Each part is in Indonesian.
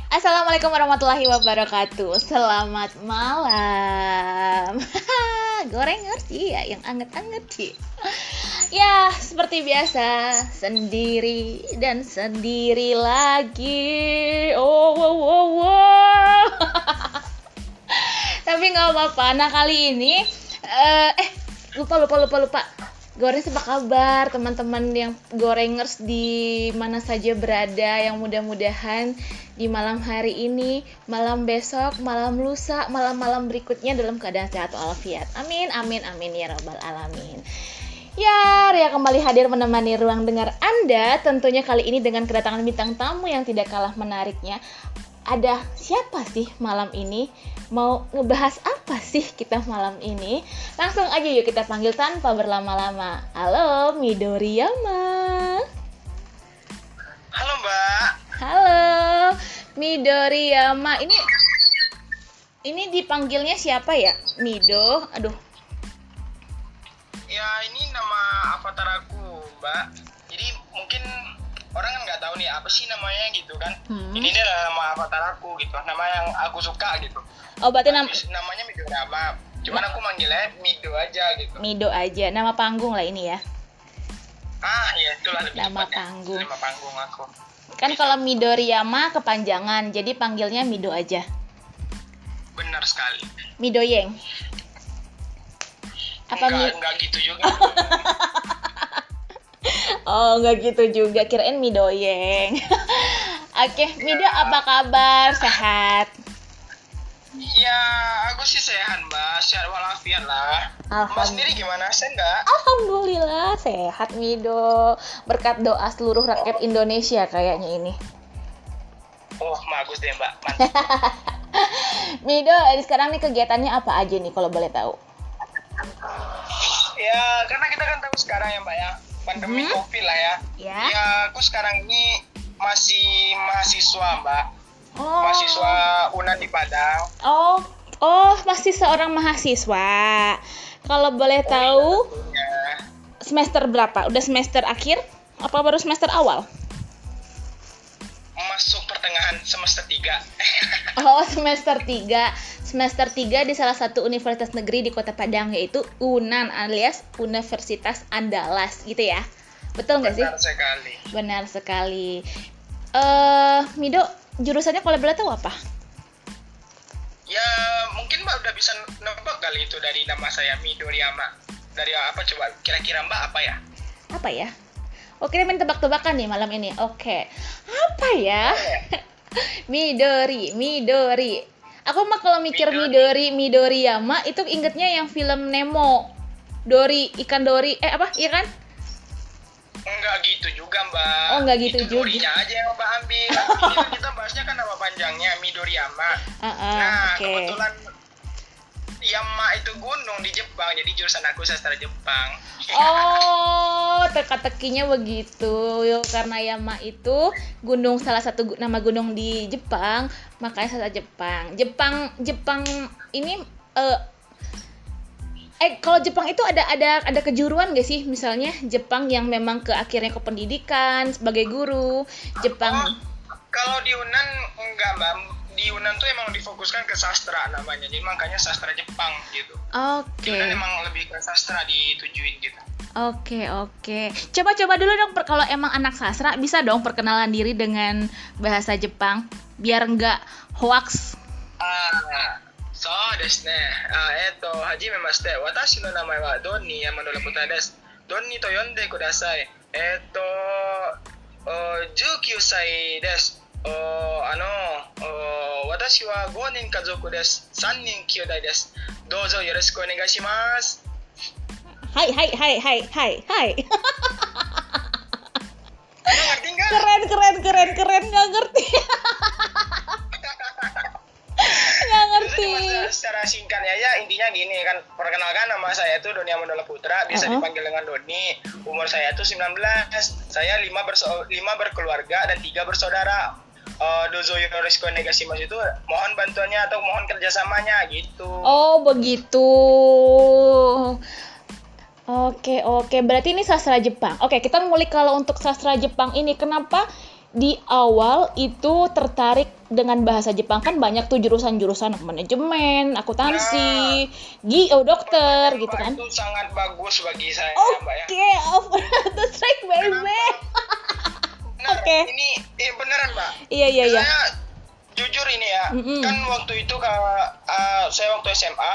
Assalamualaikum warahmatullahi wabarakatuh. Selamat malam. Gorengers ya, yang anget-anget sih. Ya, seperti biasa, sendiri dan sendiri lagi. Oh, wow, wow, wow. Tapi nggak apa-apa. Nah, kali ini, lupa. Goreng, apa kabar teman-teman yang gorengers di mana saja berada, yang mudah-mudahan di malam hari ini, malam besok, malam lusa, malam-malam berikutnya dalam keadaan sehat walafiat. Amin, amin, amin ya rabbal alamin. Ya, Ria kembali hadir menemani ruang dengar Anda, tentunya kali ini dengan kedatangan bintang tamu yang tidak kalah menariknya. Ada siapa sih malam ini? Mau ngebahas apa sih kita malam ini? Langsung aja yuk kita panggil tanpa berlama-lama. Halo, Midoriyama. Halo Mbak. Halo, Midoriyama. Ini dipanggilnya siapa ya? Mido. Aduh. Ya ini nama avatar aku Mbak. Jadi mungkin orang kan nggak tahu nih apa sih namanya gitu kan. Ini dia nama avatar aku gitu. Nama yang aku suka gitu. Oh, berarti namanya Midoriyama. Cuman aku manggilnya Mido aja gitu. Mido aja. Nama panggung lah ini ya. Ya itulah lebih nama tepatnya. panggung. Nama panggung aku. Kan kalau Midoriyama kepanjangan, jadi panggilnya Mido aja. Benar sekali. Midoyeng. Enggak gitu juga. Oh, enggak gitu juga. Kirain Midoyeng. Oke, Mido apa kabar? Sehat? Ya, aku sih sehat Mbak. Sehat walafiat lah. Mbak sendiri gimana? Sehat nggak? Alhamdulillah sehat Mido. Berkat doa seluruh rakyat Indonesia kayaknya ini. Oh, bagus deh Mbak. Mantap. Mido, sekarang nih kegiatannya apa aja nih kalau boleh tahu? Ya, karena kita kan tahu sekarang ya Mbak ya, pandemi COVID lah ya. Ya, aku sekarang ini masih mahasiswa Mbak. Mahasiswa UNAN di Padang. Masih seorang mahasiswa. Kalau boleh tahu, semester berapa? Udah semester akhir? Apa baru semester awal? Masuk pertengahan semester 3. Oh, semester 3. Semester 3 di salah satu universitas negeri di Kota Padang, yaitu UNAN alias Universitas Andalas gitu ya. Betul nggak sih? Benar sekali. Mido, jurusannya kalau boleh tahu apa? Ya, mungkin Mbak udah bisa nebak kali itu dari nama saya Midoriyama. Dari apa coba? Kira-kira Mbak apa ya? Apa ya? Oke, main tebak-tebakan nih malam ini. Oke. Apa ya? Midori. Aku mah kalau mikir Midoriyama itu ingetnya yang film Nemo. Dory, ikan Dory. Apa? Iya kan? Enggak gitu juga Mbak. Oh, enggak gitu itu juga. Dorinya aja yang Mbak ambil. Ini kan kita bahasnya kan nama panjangnya Midoriyama. Kebetulan Yama itu gunung di Jepang, jadi jurusan aku sastra Jepang. Oh, teka-tekinya begitu. Karena Yama itu gunung, salah satu nama gunung di Jepang, makanya sastra Jepang. Jepang ini kalau Jepang itu ada kejuruan gak sih? Misalnya Jepang yang memang akhirnya ke pendidikan sebagai guru. Jepang. Kalau di UNAN enggak Mbak. Di UNAN tuh emang difokuskan ke sastra namanya. Jadi makanya sastra Jepang gitu. Oke. Di UNAN emang lebih ke sastra ditujuin gitu. Oke. Coba dulu dong, kalau emang anak sastra bisa dong perkenalan diri dengan bahasa Jepang biar enggak hoax. So desu ne. Hajimemashite. Watashi no namae wa Donni Yamanola Putra desu. Donni to yonde kudasai. 19歳です私は5人家族です。3人兄弟です。どうぞよろしくお願いします。Hai. Ngerti nggak? Keren, nggak ngerti. Nggak ngerti. Secara singkatnya ya, intinya gini kan, perkenalkan nama saya itu Doni Amanola Putra, biasa dipanggil dengan Doni. Umur saya itu 19. Saya 5 berkeluarga dan 3 bersaudara. Dozo Yoroshiku Onegaishimasu itu mohon bantuannya atau mohon kerjasamanya gitu. Oh begitu. Oke, berarti ini sastra Jepang. Oke, kita ngulik kalau untuk sastra Jepang ini, kenapa di awal itu tertarik dengan bahasa Jepang? Kan banyak tuh jurusan-jurusan manajemen, akuntansi, dokter gitu kan. Itu sangat bagus bagi saya, Mbak ya. Oke, over to strike baby. Oke. Ini beneran, Mbak. Iya. Saya jujur ini ya, kan waktu itu saya waktu SMA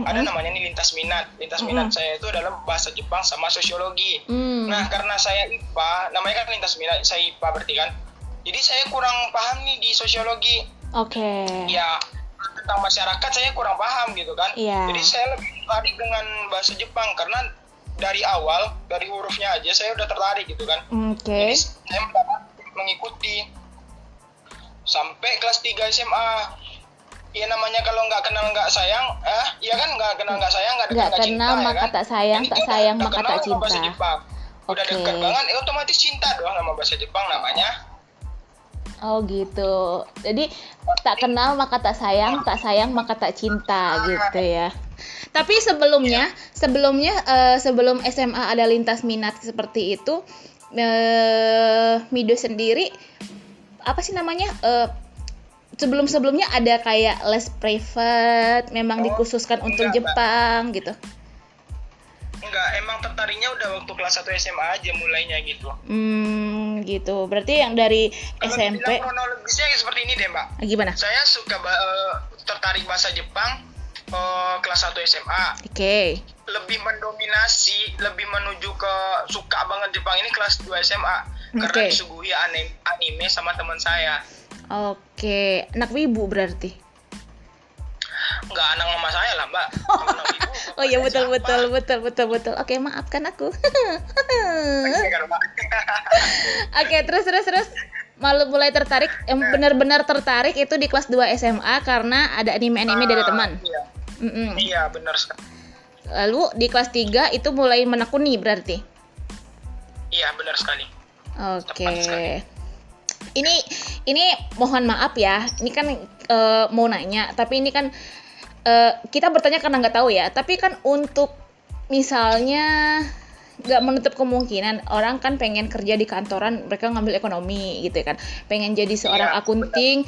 ada namanya nih lintas minat. Lintas minat saya itu adalah bahasa Jepang sama sosiologi. Nah, karena saya IPA, namanya kan lintas minat, saya IPA berarti kan. Jadi saya kurang paham nih di sosiologi. Oke. Ya, tentang masyarakat saya kurang paham gitu kan. Iya. Jadi saya lebih tertarik dengan bahasa Jepang karena dari awal, dari hurufnya aja saya udah tertarik gitu kan. Oke. Jadi saya mengikuti sampai kelas 3 SMA. Ya namanya kalau nggak kenal nggak sayang, ya kan nggak kenal nggak sayang, nggak kenal cinta, maka ya kan? tak sayang, tak sayang maka tak cinta. Bahasa Jepang. Udah dekat banget, otomatis cinta doang sama bahasa Jepang namanya. Oh gitu. Jadi tak kenal maka tak sayang maka tak cinta gitu ya. Tapi sebelum SMA ada lintas minat seperti itu, Mido sendiri apa sih namanya? Sebelumnya ada kayak les private, memang dikhususkan untuk Jepang gitu. Enggak, emang tertariknya udah waktu kelas 1 SMA aja mulainya gitu. Gitu. Berarti yang dari kalau SMP. Kronologisnya seperti ini deh, Mbak. Gimana? Saya suka tertarik bahasa Jepang kelas 1 SMA. Oke. Lebih mendominasi, lebih menuju ke suka banget Jepang ini kelas 2 SMA. Karena disuguhi anime sama teman saya. Oke, anak wibu berarti. Enggak, anak mama saya lah, Mbak. Oh iya, betul. Oke, maafkan aku. Oke, terus. Mulai tertarik, benar-benar tertarik itu di kelas 2 SMA karena ada anime dari teman. Iya. Iya, benar sekali. Lalu di kelas 3 itu mulai menekuni berarti. Iya, benar sekali. Oke. Ini mohon maaf ya. Ini kan mau nanya, tapi ini kan kita bertanya karena nggak tahu ya. Tapi kan untuk misalnya nggak menutup kemungkinan orang kan pengen kerja di kantoran, mereka ngambil ekonomi gitu ya kan. Pengen jadi seorang akunting,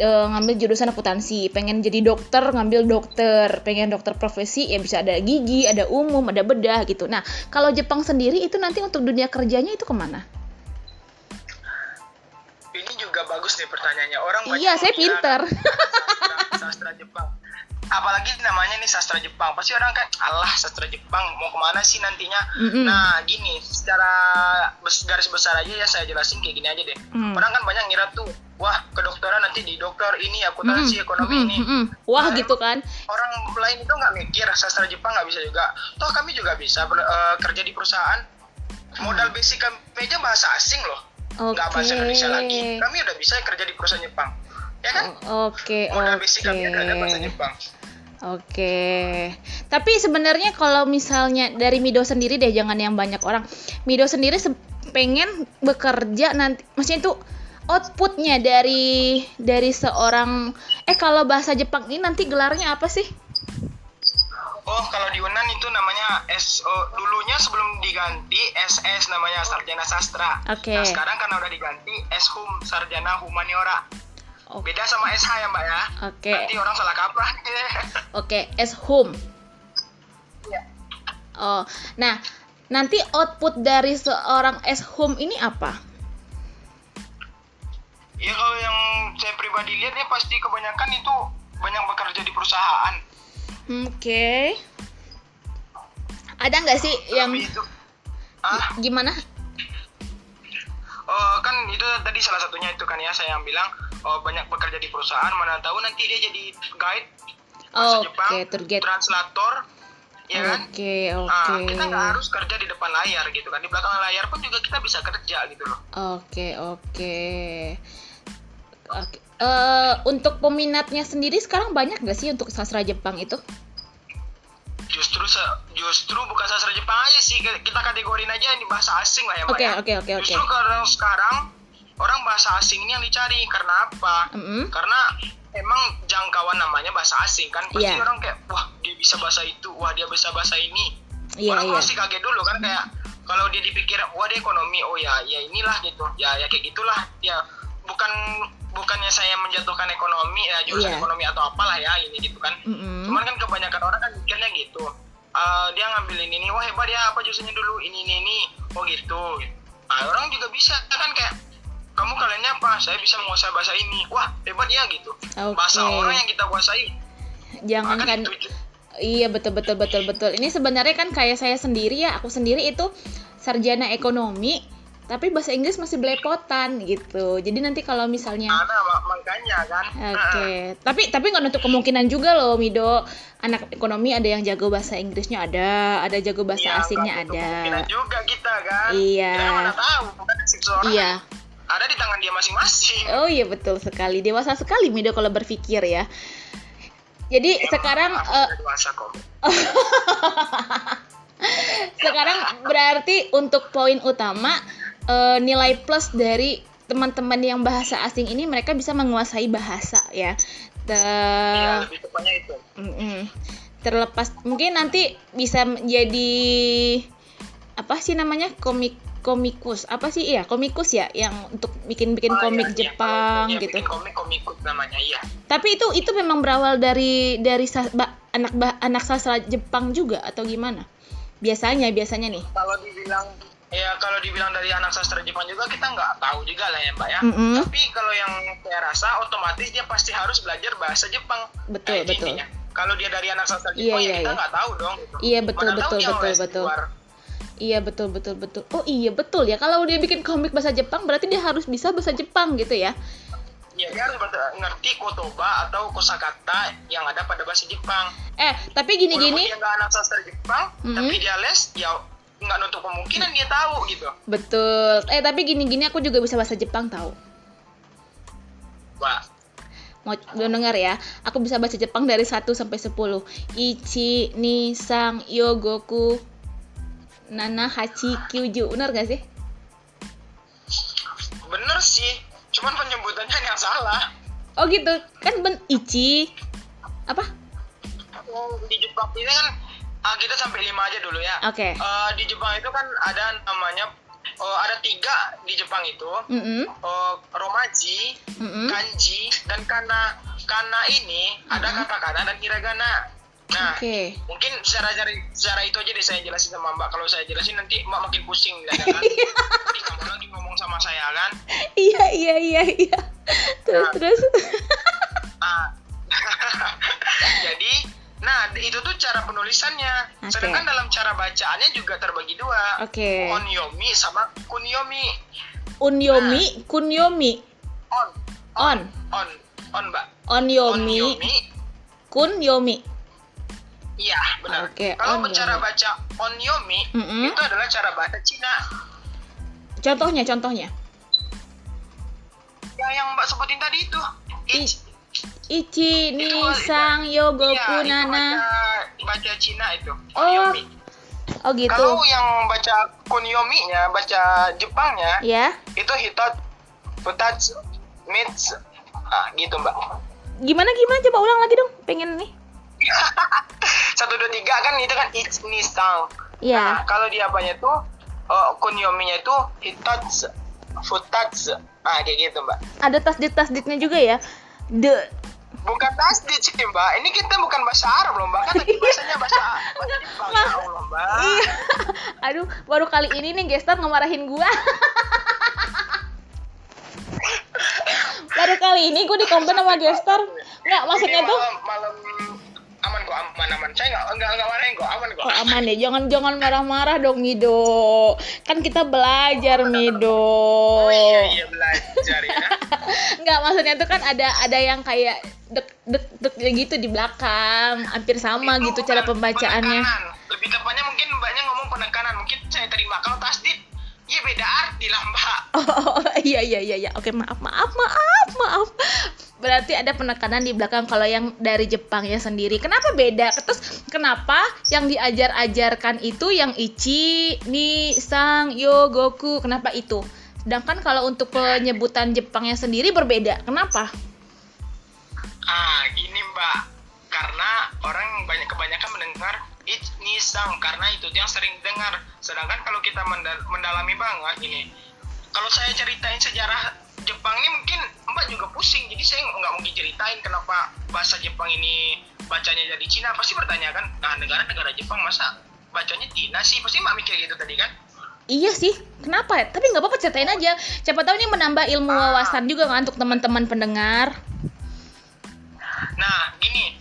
ngambil jurusan akuntansi. Pengen jadi dokter, ngambil dokter. Pengen dokter profesi ya bisa ada gigi, ada umum, ada bedah gitu. Nah, kalau Jepang sendiri itu nanti untuk dunia kerjanya itu kemana? Ini juga bagus nih pertanyaannya. Orang banyak. Iya, saya pinter. Sastra Jepang. Apalagi namanya nih sastra Jepang. Pasti orang kan, alah sastra Jepang mau kemana sih nantinya? Nah, gini, secara garis besar aja ya saya jelasin kayak gini aja deh. Orang kan banyak ngira tuh, wah kedokteran nanti di dokter ini, akuntansi, ekonomi ini. Wah gitu kan. Orang lain itu nggak mikir sastra Jepang nggak bisa juga. Toh kami juga bisa kerja di perusahaan. Modal basic kami aja bahasa asing loh. Nggak bahasa Indonesia lagi, kami udah bisa kerja di perusahaan Jepang, ya kan? Modal basic kami udah ada bahasa Jepang. Tapi sebenarnya kalau misalnya dari Mido sendiri deh, jangan yang banyak orang. Mido sendiri pengen bekerja nanti, maksudnya itu outputnya dari seorang kalau bahasa Jepang ini nanti gelarnya apa sih? Oh, kalau di Unan itu namanya dulunya sebelum diganti SS namanya Sarjana Sastra. Nah, sekarang karena udah diganti SHUM, Sarjana Humaniora. Beda sama SH ya, Mbak ya. Nanti orang salah kaprah. SHUM. Iya. Oh, nah nanti output dari seorang SHUM ini apa? Ya kalau yang saya pribadi lihat ya pasti kebanyakan itu banyak bekerja di perusahaan. Ada nggak sih yang gimana? Kan itu tadi salah satunya itu kan ya saya yang bilang banyak bekerja di perusahaan, mana tahu nanti dia jadi guide bahasa Jepang, translator, ya kan? Kita nggak harus kerja di depan layar gitu kan, di belakang layar pun juga kita bisa kerja gitu loh. Untuk peminatnya sendiri sekarang banyak nggak sih untuk sastra Jepang itu? Justru bukan sastra Jepang aja sih, kita kategorin aja ini bahasa asing lah ya Mbak. Justru karena sekarang orang bahasa asing ini yang dicari, karena apa? Karena emang jangkauan namanya bahasa asing kan, pasti orang kayak wah dia bisa bahasa itu, wah dia bisa bahasa ini. Orang pasti kaget dulu kan, kayak kalau dia dipikir wah dia ekonomi, oh ya inilah gitu, ya kayak gitulah ya. Bukannya saya menjatuhkan ekonomi ya, jurusan ekonomi atau apalah ya ini gitu kan. Cuman kan kebanyakan orang kan mikirnya gitu. Dia ngambilin ini, wah hebat ya, apa jurusannya dulu ini, oh gitu. Orang juga bisa kan, kayak kamu kaliannya apa? Saya bisa menguasai bahasa ini, wah hebat ya gitu. Bahasa orang yang kita kuasai. Jangan kan iya, betul. Ini sebenarnya kan kayak saya sendiri ya, aku sendiri itu sarjana ekonomi tapi bahasa Inggris masih belepotan gitu. Jadi nanti kalau misalnya makanya kan. Oke. Tapi nggak nutup kemungkinan juga loh, Mido. Anak ekonomi ada yang jago bahasa Inggrisnya, ada jago bahasa asingnya ada. Kemungkinan juga kita kan. Iya. Kita mana tahu kan seseorang. Iya. Ada di tangan dia masing-masing. Oh iya, betul sekali. Dewasa sekali Mido kalau berpikir ya. Jadi sekarang dewasa kok. Sekarang berarti untuk poin utama, nilai plus dari teman-teman yang bahasa asing ini, mereka bisa menguasai bahasa ya. Iya, lebih tepatnya itu. Terlepas mungkin nanti bisa menjadi apa sih namanya, komikus apa sih, iya komikus ya, yang untuk bikin komik Jepang iya, gitu. Bikin komikus namanya, iya. Tapi itu memang berawal dari anak sastra Jepang juga atau gimana? Biasanya nih. Kalau dibilang dari anak sastra Jepang juga kita nggak tahu juga lah ya Mbak ya. Tapi kalau yang saya rasa otomatis dia pasti harus belajar bahasa Jepang. Betul. Intinya. Kalau dia dari anak sastra Jepang kita nggak tahu dong. Gitu. Iya betul. Iya betul. Oh iya betul ya. Kalau dia bikin komik bahasa Jepang berarti dia harus bisa bahasa Jepang gitu ya. Iya, dia harus ngerti kotoba atau kosakata yang ada pada bahasa Jepang. Tapi gini. Walaupun dia nggak anak sastra Jepang, tapi dia les, ya nggak nutup kemungkinan dia tahu gitu. Betul. Tapi gini aku juga bisa bahasa Jepang tahu. Mbak. Mau dengar ya? Aku bisa bahasa Jepang dari 1 sampai 10. Ichi, ni, sang, yo, goku, nana, hachi, kyuju. Benar gak sih? Bener sih. Cuman penyebutannya yang salah. Oh gitu. Kan ichi. Apa? Di Jepang ini kan kita sampai 5 aja dulu ya. Oke. Di Jepang itu kan ada namanya ada 3 di Jepang itu. Romaji, kanji, dan kana. Kana ini ada katakana dan hiragana. Nah, mungkin secara itu aja deh saya jelasin sama Mbak. Kalau saya jelasin nanti Mbak makin pusing kan. Nanti kamu lagi ngomong sama saya kan. Iya. Terus. Jadi, itu tuh cara penulisannya. Sedangkan dalam cara bacaannya juga terbagi 2. Onyomi sama kunyomi. Kunyomi. On, Mbak. Onyomi. Kunyomi. Iya, benar. Kalau cara baca onyomi itu adalah cara bahasa Cina. Contohnya. Ya, yang Mbak sebutin tadi itu. Ichi, ni, sang, yo, goku, nana. Baca Cina itu. Onyomi. Oh gitu. Kalau yang baca kunyomi-nya, baca Jepangnya, itu hitot, futatsu, mitsu. Gitu Mbak. Gimana coba ulang lagi dong, pengen nih. 1, 2, 3 kan itu kan ichi, ni, sang. Iya. Kalau di apanya tuh kunyomi-nya itu hitatsu, futatsu. Kayak gitu Mbak. Ada tasdid-tasdidnya juga ya. Bukan tasdid sih Mbak. Ini kita bukan bahasa Arab loh Mbak. Kan tadi bahasanya bahasa Jepang. Ya Allah Mbak. Iya. Aduh, baru kali ini nih Gestar ngemarahin gua. Baru kali ini gue dikomplain sama Gestar. Nggak, maksudnya tuh malam aman kok, aman. Saya nggak marahin kok, aman kok. Oh, aman ya, jangan marah-marah dong Mido. Kan kita belajar Mido. Oh iya belajar ya. Nggak, maksudnya tuh kan ada yang kayak dek gitu di belakang, hampir sama itu gitu cara pembacaannya. Lebih tepatnya mungkin Mbaknya ngomong penekanan, mungkin saya terima. Kalau tasdid, ya beda arti lah Mbak. Oh iya. Oke, maaf. Berarti ada penekanan di belakang kalau yang dari Jepangnya sendiri. Kenapa beda? Terus kenapa yang diajar-ajarkan itu yang ichi, ni, sang, yo, goku? Kenapa itu? Sedangkan kalau untuk penyebutan Jepangnya sendiri berbeda. Kenapa? Gini Mbak. Karena orang kebanyakan mendengar ichi, ni, pisang karena itu yang sering dengar. Sedangkan kalau kita mendalami banget ini, kalau saya ceritain sejarah Jepang ini mungkin Mbak juga pusing. Jadi saya nggak mungkin ceritain kenapa bahasa Jepang ini bacanya jadi Cina. Pasti bertanya kan, nah negara-negara Jepang masa bacanya Cina sih? Pasti Mbak mikir gitu tadi kan? Iya sih, kenapa ya? Tapi nggak apa-apa, ceritain aja. Siapa tahu ini menambah ilmu wawasan juga kan untuk teman-teman pendengar. Nah, gini,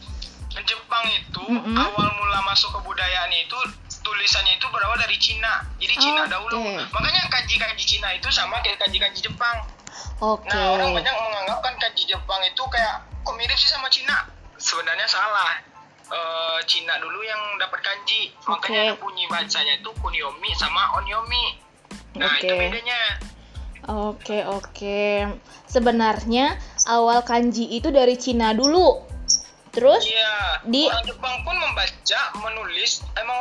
Jepang itu awal mula masuk kebudayaannya itu tulisannya itu berawal dari Cina. Jadi Cina dahulu. Makanya kanji-kanji Cina itu sama kayak kanji-kanji Jepang. Nah, orang banyak menganggap kan kanji Jepang itu kayak kok mirip sih sama Cina. Sebenarnya salah. Cina dulu yang dapat kanji. Makanya bunyi bacanya itu kunyomi sama onyomi. Nah, itu bedanya. Oke. Sebenarnya awal kanji itu dari Cina dulu. Terus orang Jepang pun membaca, menulis emang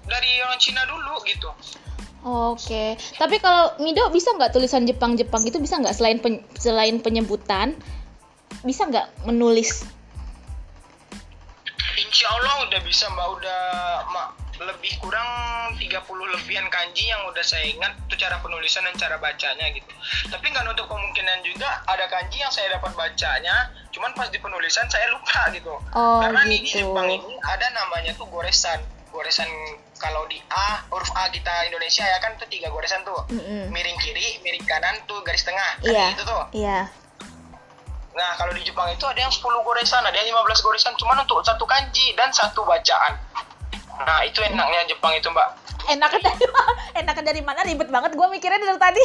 dari orang Cina dulu gitu. Oke. Tapi kalau Mido bisa nggak tulisan Jepang itu bisa nggak selain penyebutan bisa nggak menulis? Insya Allah udah bisa Mbak, lebih kurang 30 lebihan kanji yang udah saya ingat itu cara penulisan dan cara bacanya gitu. Tapi nggak nutup kemungkinan juga ada kanji yang saya dapat bacanya, cuman pas di penulisan saya lupa gitu. Karena di Jepang ini ada namanya tuh goresan kalau di huruf A kita Indonesia ya kan tuh 3 goresan tuh, miring kiri, miring kanan tuh garis tengah, kan gitu tuh. Nah, kalau di Jepang itu ada yang 10 goresan, ada yang 15 goresan, cuman untuk satu kanji dan satu bacaan. Nah, itu enaknya Jepang itu, Mbak. Enaknya dari mana? Ribet banget gue mikirnya dari tadi.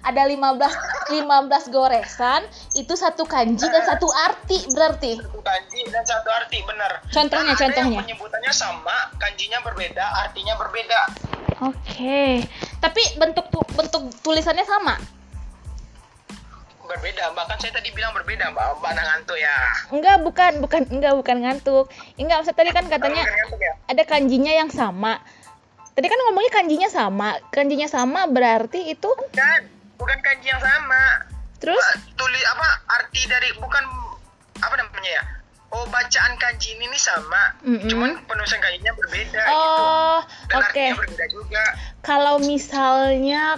Ada 15 goresan, itu satu kanji dan satu arti berarti. Satu kanji dan satu arti, benar. Contohnya. Ada yang penyebutannya sama, kanjinya berbeda, artinya berbeda. Oke. Tapi bentuk tulisannya sama? Berbeda, bahkan saya tadi bilang berbeda, Mbak ngantuk ya. Enggak, bukan ngantuk. Enggak, maksud tadi kan katanya ada kanjinya yang sama. Tadi kan ngomongnya kanjinya sama berarti itu bukan kanji yang sama. Terus arti dari bukan apa namanya ya? Bacaan kanji ini sama, cuman penulisan kanjinya berbeda gitu. Dan artinya berbeda juga. Kalau misalnya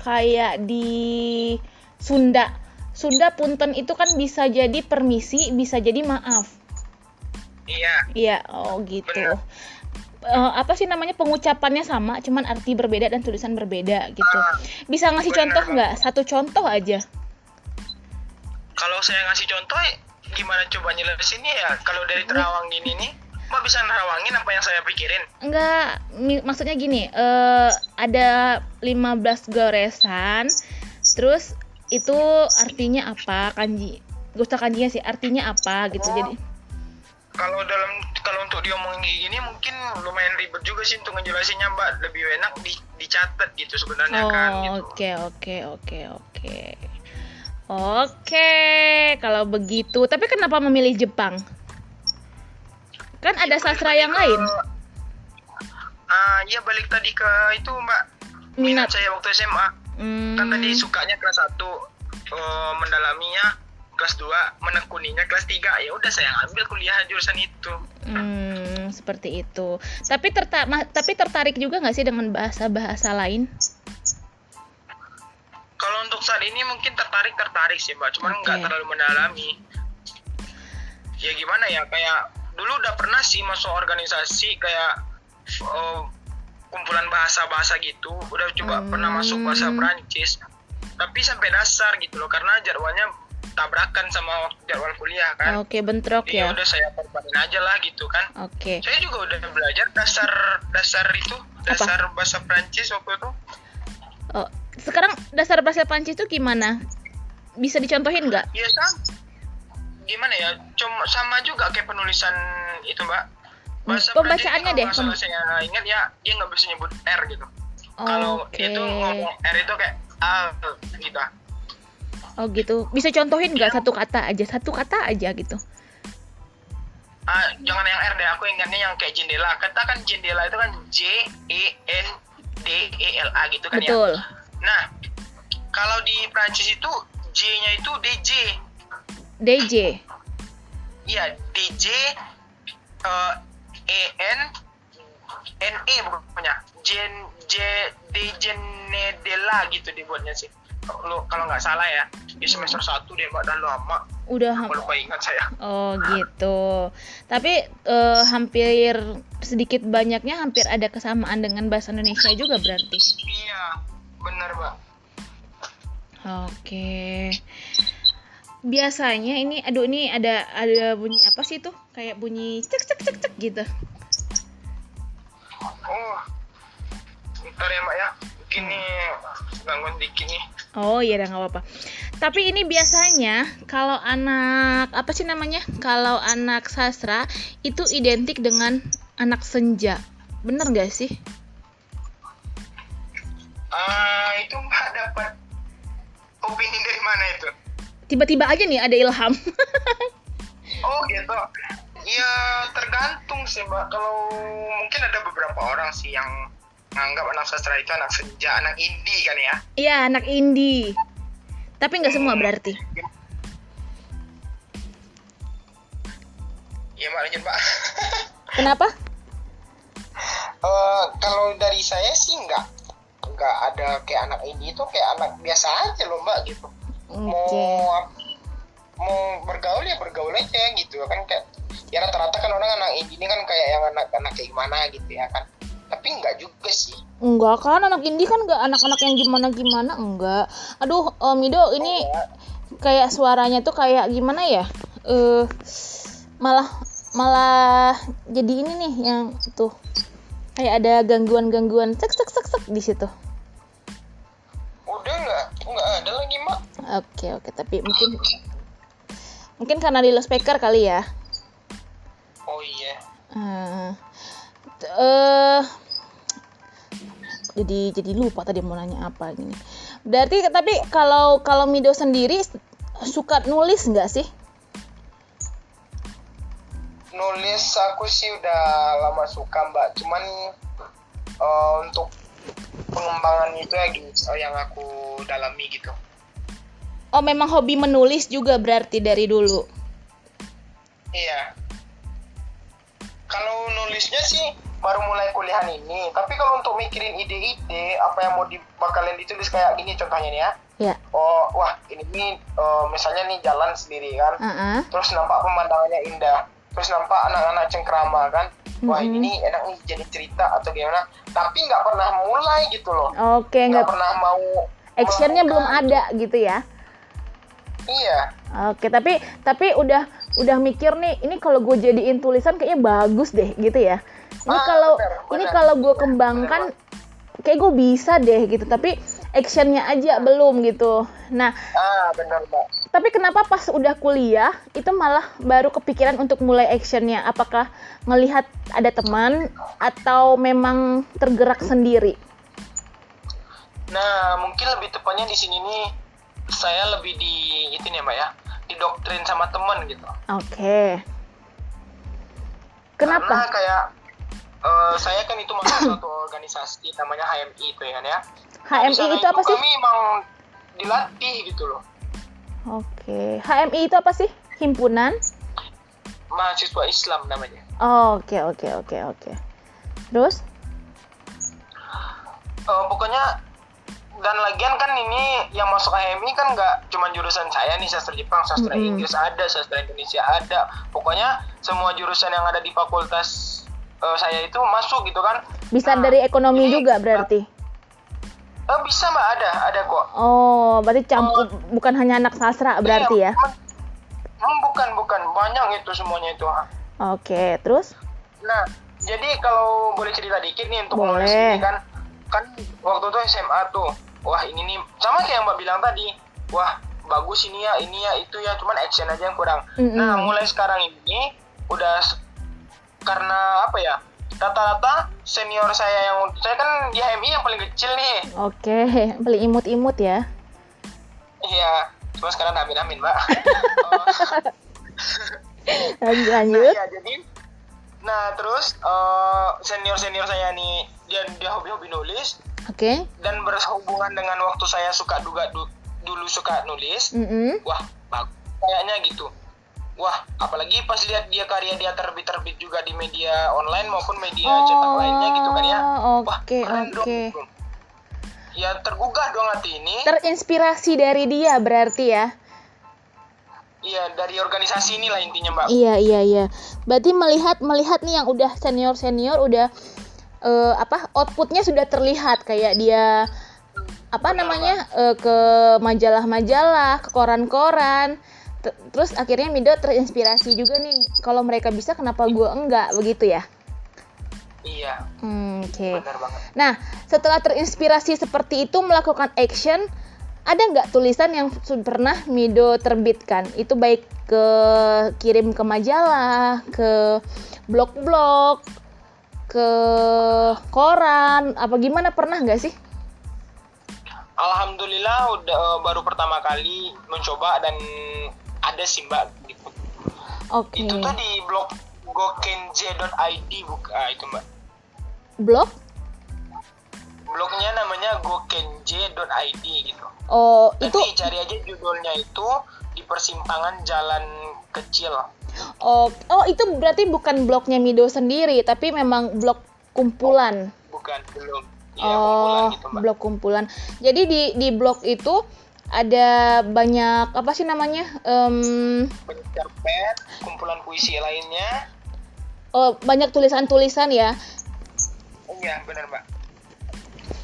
kayak di Sunda punten itu kan bisa jadi permisi, bisa jadi maaf. Iya, gitu. Apa sih namanya, pengucapannya sama, cuman arti berbeda dan tulisan berbeda gitu. Bisa ngasih contoh nggak? Satu contoh aja. Kalau saya ngasih contoh, gimana coba nyelesainnya ya? Kalau dari terawang gini nih, Mbak bisa nerawangin apa yang saya pikirin? Enggak, maksudnya gini, ada 15 goresan, terus itu artinya apa, kanji? Gak usah kanjinya sih, artinya apa gitu. Jadi kalau untuk diomongin kayak gini mungkin lumayan ribet juga sih untuk ngejelasinnya, Mbak. Lebih enak dicatat gitu sebenarnya kan gitu. Oke, kalau begitu. Tapi kenapa memilih Jepang? Kan ada sastra yang lain. Iya, balik tadi ke itu, Mbak. Minat saya waktu SMA. Kan tadi sukanya kelas 1, mendalaminya kelas 2, menekuninya kelas 3. Ya udah saya ambil kuliah jurusan itu. Seperti itu. Tapi tertarik juga nggak sih dengan bahasa lain? Kalau untuk saat ini mungkin tertarik sih, Mbak. Cuman nggak terlalu mendalami. Ya gimana ya, kayak dulu udah pernah sih masuk organisasi kayak kumpulan bahasa-bahasa gitu. Udah coba pernah masuk bahasa Prancis. Tapi sampai dasar gitu loh, karena jadwalnya tabrakan sama jadwal kuliah kan. Bentrok ya. Udah saya korbanin aja lah gitu kan. Saya juga udah belajar dasar bahasa Prancis waktu itu. Sekarang dasar bahasa Prancis itu gimana? Bisa dicontohin nggak? Ya gimana ya? Cuma sama juga kayak penulisan itu, Mbak. Bahasa pembacaannya deh. Kalau saya ingat ya, dia nggak bisa nyebut R gitu. Kalau itu ngomong R itu kayak A gitu. Gitu. Bisa contohin nggak satu kata aja gitu? Jangan yang R deh. Aku ingatnya yang kayak jendela. Katakan jendela itu kan JENDELA gitu kan. Betul. Ya. Nah, kalau di Prancis itu J-nya itu DJ. DJ. Iya, DJ EN NE pokoknya. Dejenedela gitu dibuatnya sih. Kalau nggak salah ya, di semester 1 deh Mbak, dan lama. Udah Aku lupa ingat saya. Oh gitu. Tapi hampir sedikit banyaknya hampir ada kesamaan dengan bahasa Indonesia juga berarti. Iya, benar Mbak. Oke. Biasanya ini ada bunyi apa sih tuh? Kayak bunyi cek cek cek cek gitu. Oh, bentar ya Mbak ya. Mungkin nih gangguan dikit nih. Oh iya, nggak apa-apa. Tapi ini biasanya kalau anak apa sih namanya? Kalau anak sastra itu identik dengan anak senja. Bener nggak sih? Itu Mbak dapat opini dari mana itu? Tiba-tiba aja nih ada ilham. Oh gitu. Ya tergantung sih Mbak. Kalau mungkin ada beberapa orang sih yang menganggap anak sastra itu anak senja, anak indie kan ya? Iya, anak indie. Tapi nggak semua berarti. Iya Mbak, lanjut Mbak. Kenapa? Kalau dari saya sih nggak ada kayak anak indie itu kayak anak biasa aja loh Mbak gitu. Mau bergaul ya bergaul aja gitu kan, kayak ya rata-rata kan orang anak indie ini kan kayak yang anak-anak kayak gimana gitu ya kan. Tapi enggak juga sih. Enggak kan, anak indie kan enggak anak-anak yang gimana-gimana, enggak. Aduh, Mido ini kayak suaranya tuh kayak gimana ya? Malah jadi ini nih yang tuh kayak ada gangguan cek di situ. Udah enggak ada lagi, Mak. Oke, tapi mungkin karena di loudspeaker kali ya. Oh iya. Jadi lupa tadi mau nanya apa gini. Berarti tapi kalau Mido sendiri suka nulis nggak sih? Nulis aku sih udah lama suka Mbak, cuman untuk pengembangan itu yang aku dalami gitu. Oh, memang hobi menulis juga berarti dari dulu? Iya. Kalau nulisnya sih baru mulai kuliahan ini, tapi kalau untuk mikirin ide-ide apa yang mau bakalan ditulis kayak gini contohnya nih ya. Iya. Oh, wah ini misalnya nih jalan sendiri kan. Terus nampak pemandangannya indah. Terus nampak anak-anak cengkrama kan. Wah ini enak nih jadi cerita atau gimana. Tapi nggak pernah mulai gitu loh. Oke, nggak pernah mau. Actionnya belum ada gitu ya? Iya. Oke, tapi udah mikir nih, ini kalau gue jadiin tulisan kayaknya bagus deh gitu ya. Ini kalau gue kembangkan kayak gue bisa deh gitu, tapi actionnya aja belum gitu. Nah, benar Mbak. Tapi kenapa pas udah kuliah itu malah baru kepikiran untuk mulai actionnya? Apakah melihat ada teman atau memang tergerak sendiri? Nah, mungkin lebih tepatnya di sini nih saya lebih Mbak ya, didoktrin sama teman gitu. Oke. Kenapa? Karena kayak saya kan itu masuk suatu organisasi namanya HMI itu ya kan ya. HMI itu apa sih? Kami emang dilatih gitu loh. Oke. HMI itu apa sih? Himpunan Mahasiswa Islam namanya. Oke. Terus? Pokoknya dan lagian kan ini yang masuk HMI kan nggak cuma jurusan saya nih, sastra Jepang, sastra Inggris ada, sastra Indonesia ada. Pokoknya semua jurusan yang ada di fakultas saya itu masuk gitu kan. Bisa dari ekonomi juga berarti? Bisa Mbak, ada kok. Oh, berarti campur, bukan hanya anak sastra berarti ya? Bukan, banyak itu semuanya itu. Oke, terus? Nah, jadi kalau boleh cerita dikit nih untuk menulis ini kan waktu itu SMA tuh, wah ini nih sama kayak yang Mbak bilang tadi, wah bagus ini ya itu ya, cuman action aja yang kurang. Nah, mulai sekarang ini udah karena apa ya, rata-rata senior saya kan di HMI yang paling kecil nih. Oke, paling imut-imut ya. Iya, cuma sekarang amin Mbak. Lanjut. Nah, terus senior saya nih dia hobi nulis. Oke. Dan berhubungan dengan waktu saya dulu suka nulis. Wah, bagus kayaknya gitu. Wah, apalagi pas lihat dia karya dia terbit juga di media online maupun media cetak lainnya gitu kan ya. Wah, keren dong. Gitu. Ya tergugah dong hati ini. Terinspirasi dari dia berarti ya. Iya, dari organisasi inilah intinya, Mbak. Iya. Berarti melihat nih yang udah senior udah outputnya sudah terlihat, kayak dia ke majalah-majalah, ke koran-koran. Terus akhirnya Mido terinspirasi juga nih, kalau mereka bisa kenapa gue enggak, begitu ya? Iya. Oke. Benar banget. Nah, setelah terinspirasi seperti itu melakukan action, ada nggak tulisan yang pernah Mido terbitkan? Itu baik kirim ke majalah, ke blog-blog, ke koran, apa gimana, pernah nggak sih? Alhamdulillah udah baru pertama kali mencoba dan ada sih, Mbak, gitu. Oke. Itu tuh di blog gokenj.id itu, Mbak. Blog? Blognya namanya gokenj.id gitu. Oh, tapi itu cari aja judulnya itu di persimpangan jalan kecil. Oh, itu berarti bukan blognya Mido sendiri, tapi memang blog kumpulan. Bukan, belum. Iya, kumpulan gitu, Mbak. Blog kumpulan. Jadi di blog itu ada banyak apa sih namanya? Banyak cerpen, kumpulan puisi lainnya. Oh, banyak tulisan-tulisan ya. Iya, benar, Mbak.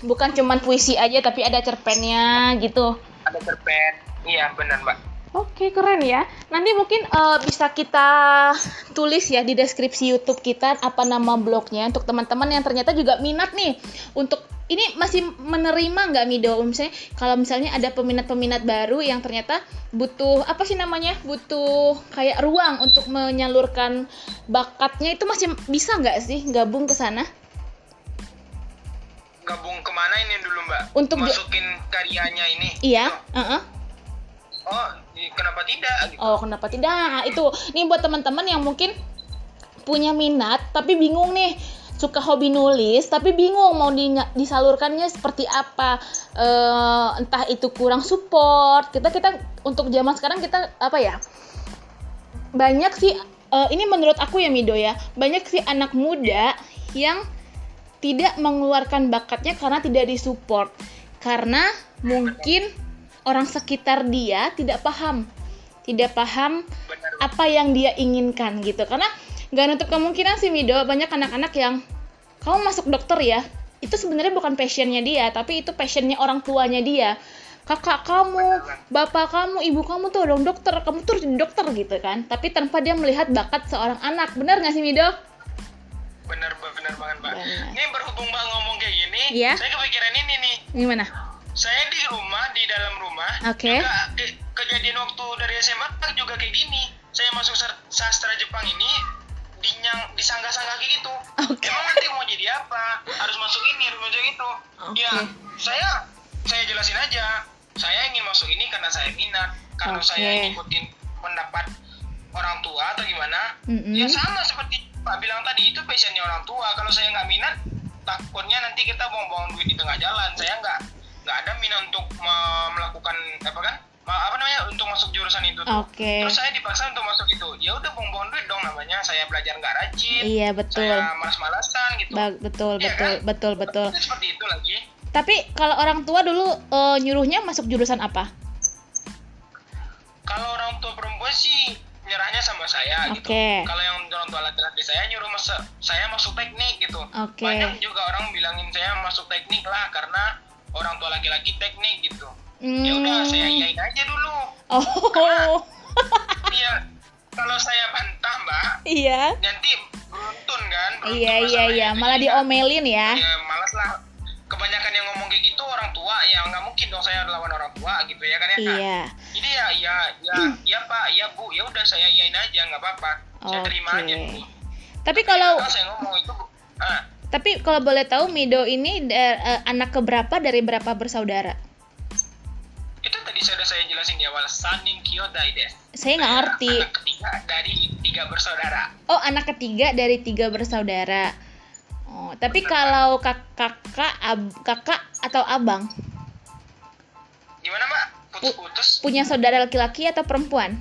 Bukan cuman puisi aja, tapi ada cerpennya gitu. Ada cerpen. Iya, benar, Mbak. Oke, keren ya. Nanti mungkin bisa kita tulis ya di deskripsi YouTube kita apa nama blognya, untuk teman-teman yang ternyata juga minat nih. Untuk ini masih menerima nggak Mido? Kalau misalnya ada peminat-peminat baru yang ternyata butuh butuh kayak ruang untuk menyalurkan bakatnya, itu masih bisa nggak sih gabung ke sana? Gabung kemana ini dulu, Mbak? Untuk masukin karyanya ini? Iya. Gitu. Oh, kenapa tidak? Gitu. Oh, kenapa tidak? Nah, itu nih buat teman-teman yang mungkin punya minat tapi bingung nih, suka hobi nulis tapi bingung mau disalurkannya seperti apa, entah itu kurang support. Kita untuk zaman sekarang kita banyak sih, ini menurut aku ya Mido ya, banyak sih anak muda yang tidak mengeluarkan bakatnya karena tidak disupport, karena mungkin orang sekitar dia tidak paham apa yang dia inginkan gitu. Karena nggak nutup kemungkinan sih Mido, banyak anak-anak yang kamu masuk dokter ya, itu sebenarnya bukan passionnya dia, tapi itu passionnya orang tuanya dia. Kakak kamu, bapak kamu, ibu kamu tuh dong dokter, kamu tuh jadi dokter gitu kan, tapi tanpa dia melihat bakat seorang anak. Benar nggak sih Mido? Benar banget, Mbak. Ini berhubung Mbak ngomong kayak gini, ya? Saya kepikiran ini nih. Gimana? Saya di dalam rumah, juga kejadian waktu dari SMA juga kayak gini. Saya masuk sastra Jepang ini disangka-sangka kayak gitu. Emang nanti mau jadi apa? Harus masuk ini, harus masuk itu. Ya, saya jelasin aja. Saya ingin masuk ini karena saya minat. Kalau saya ngikutin pendapat orang tua atau gimana, ya sama seperti Pak bilang tadi, itu passionnya orang tua. Kalau saya nggak minat, takutnya nanti kita buang-buang duit di tengah jalan. Saya nggak ada minat untuk melakukan untuk masuk jurusan itu tuh. Terus saya dipaksa untuk masuk itu. Ya udah, buang-buang duit dong namanya. Saya belajar nggak rajin. Iya, betul. Saya malas-malasan gitu. Betul. Itu seperti itu lagi. Tapi kalau orang tua dulu nyuruhnya masuk jurusan apa? Kalau orang tua perempuan sih nyerahnya sama saya gitu. Kalau yang orang tua laki-laki saya nyuruh saya masuk teknik gitu. Banyak juga orang bilangin saya masuk teknik lah karena orang tua laki-laki teknik gitu. Ya udah, saya iyain aja dulu. Karena iya, kalau saya bantah Mbak, nanti beruntun kan. Iya, malah diomelin ya. Ya malas lah. Kebanyakan yang ngomong kayak gitu orang tua, ya nggak mungkin dong saya lawan orang tua gitu ya kan ya. Iya. Jadi ya Pak, ya Bu, ya udah saya iyain aja, nggak apa-apa. Saya terima aja dulu. Tapi kalau saya ngomong itu, tapi kalau boleh tahu Mido ini anak keberapa dari berapa bersaudara? Itu tadi sudah saya jelasin di awal, sanin kyodai desu. Saya nggak ngerti. Anak ketiga dari 3 bersaudara. Oh, anak ketiga dari 3 bersaudara. Oh, tapi kalau kakak atau abang? Gimana Mbak? Putus-putus? Punya saudara laki-laki atau perempuan?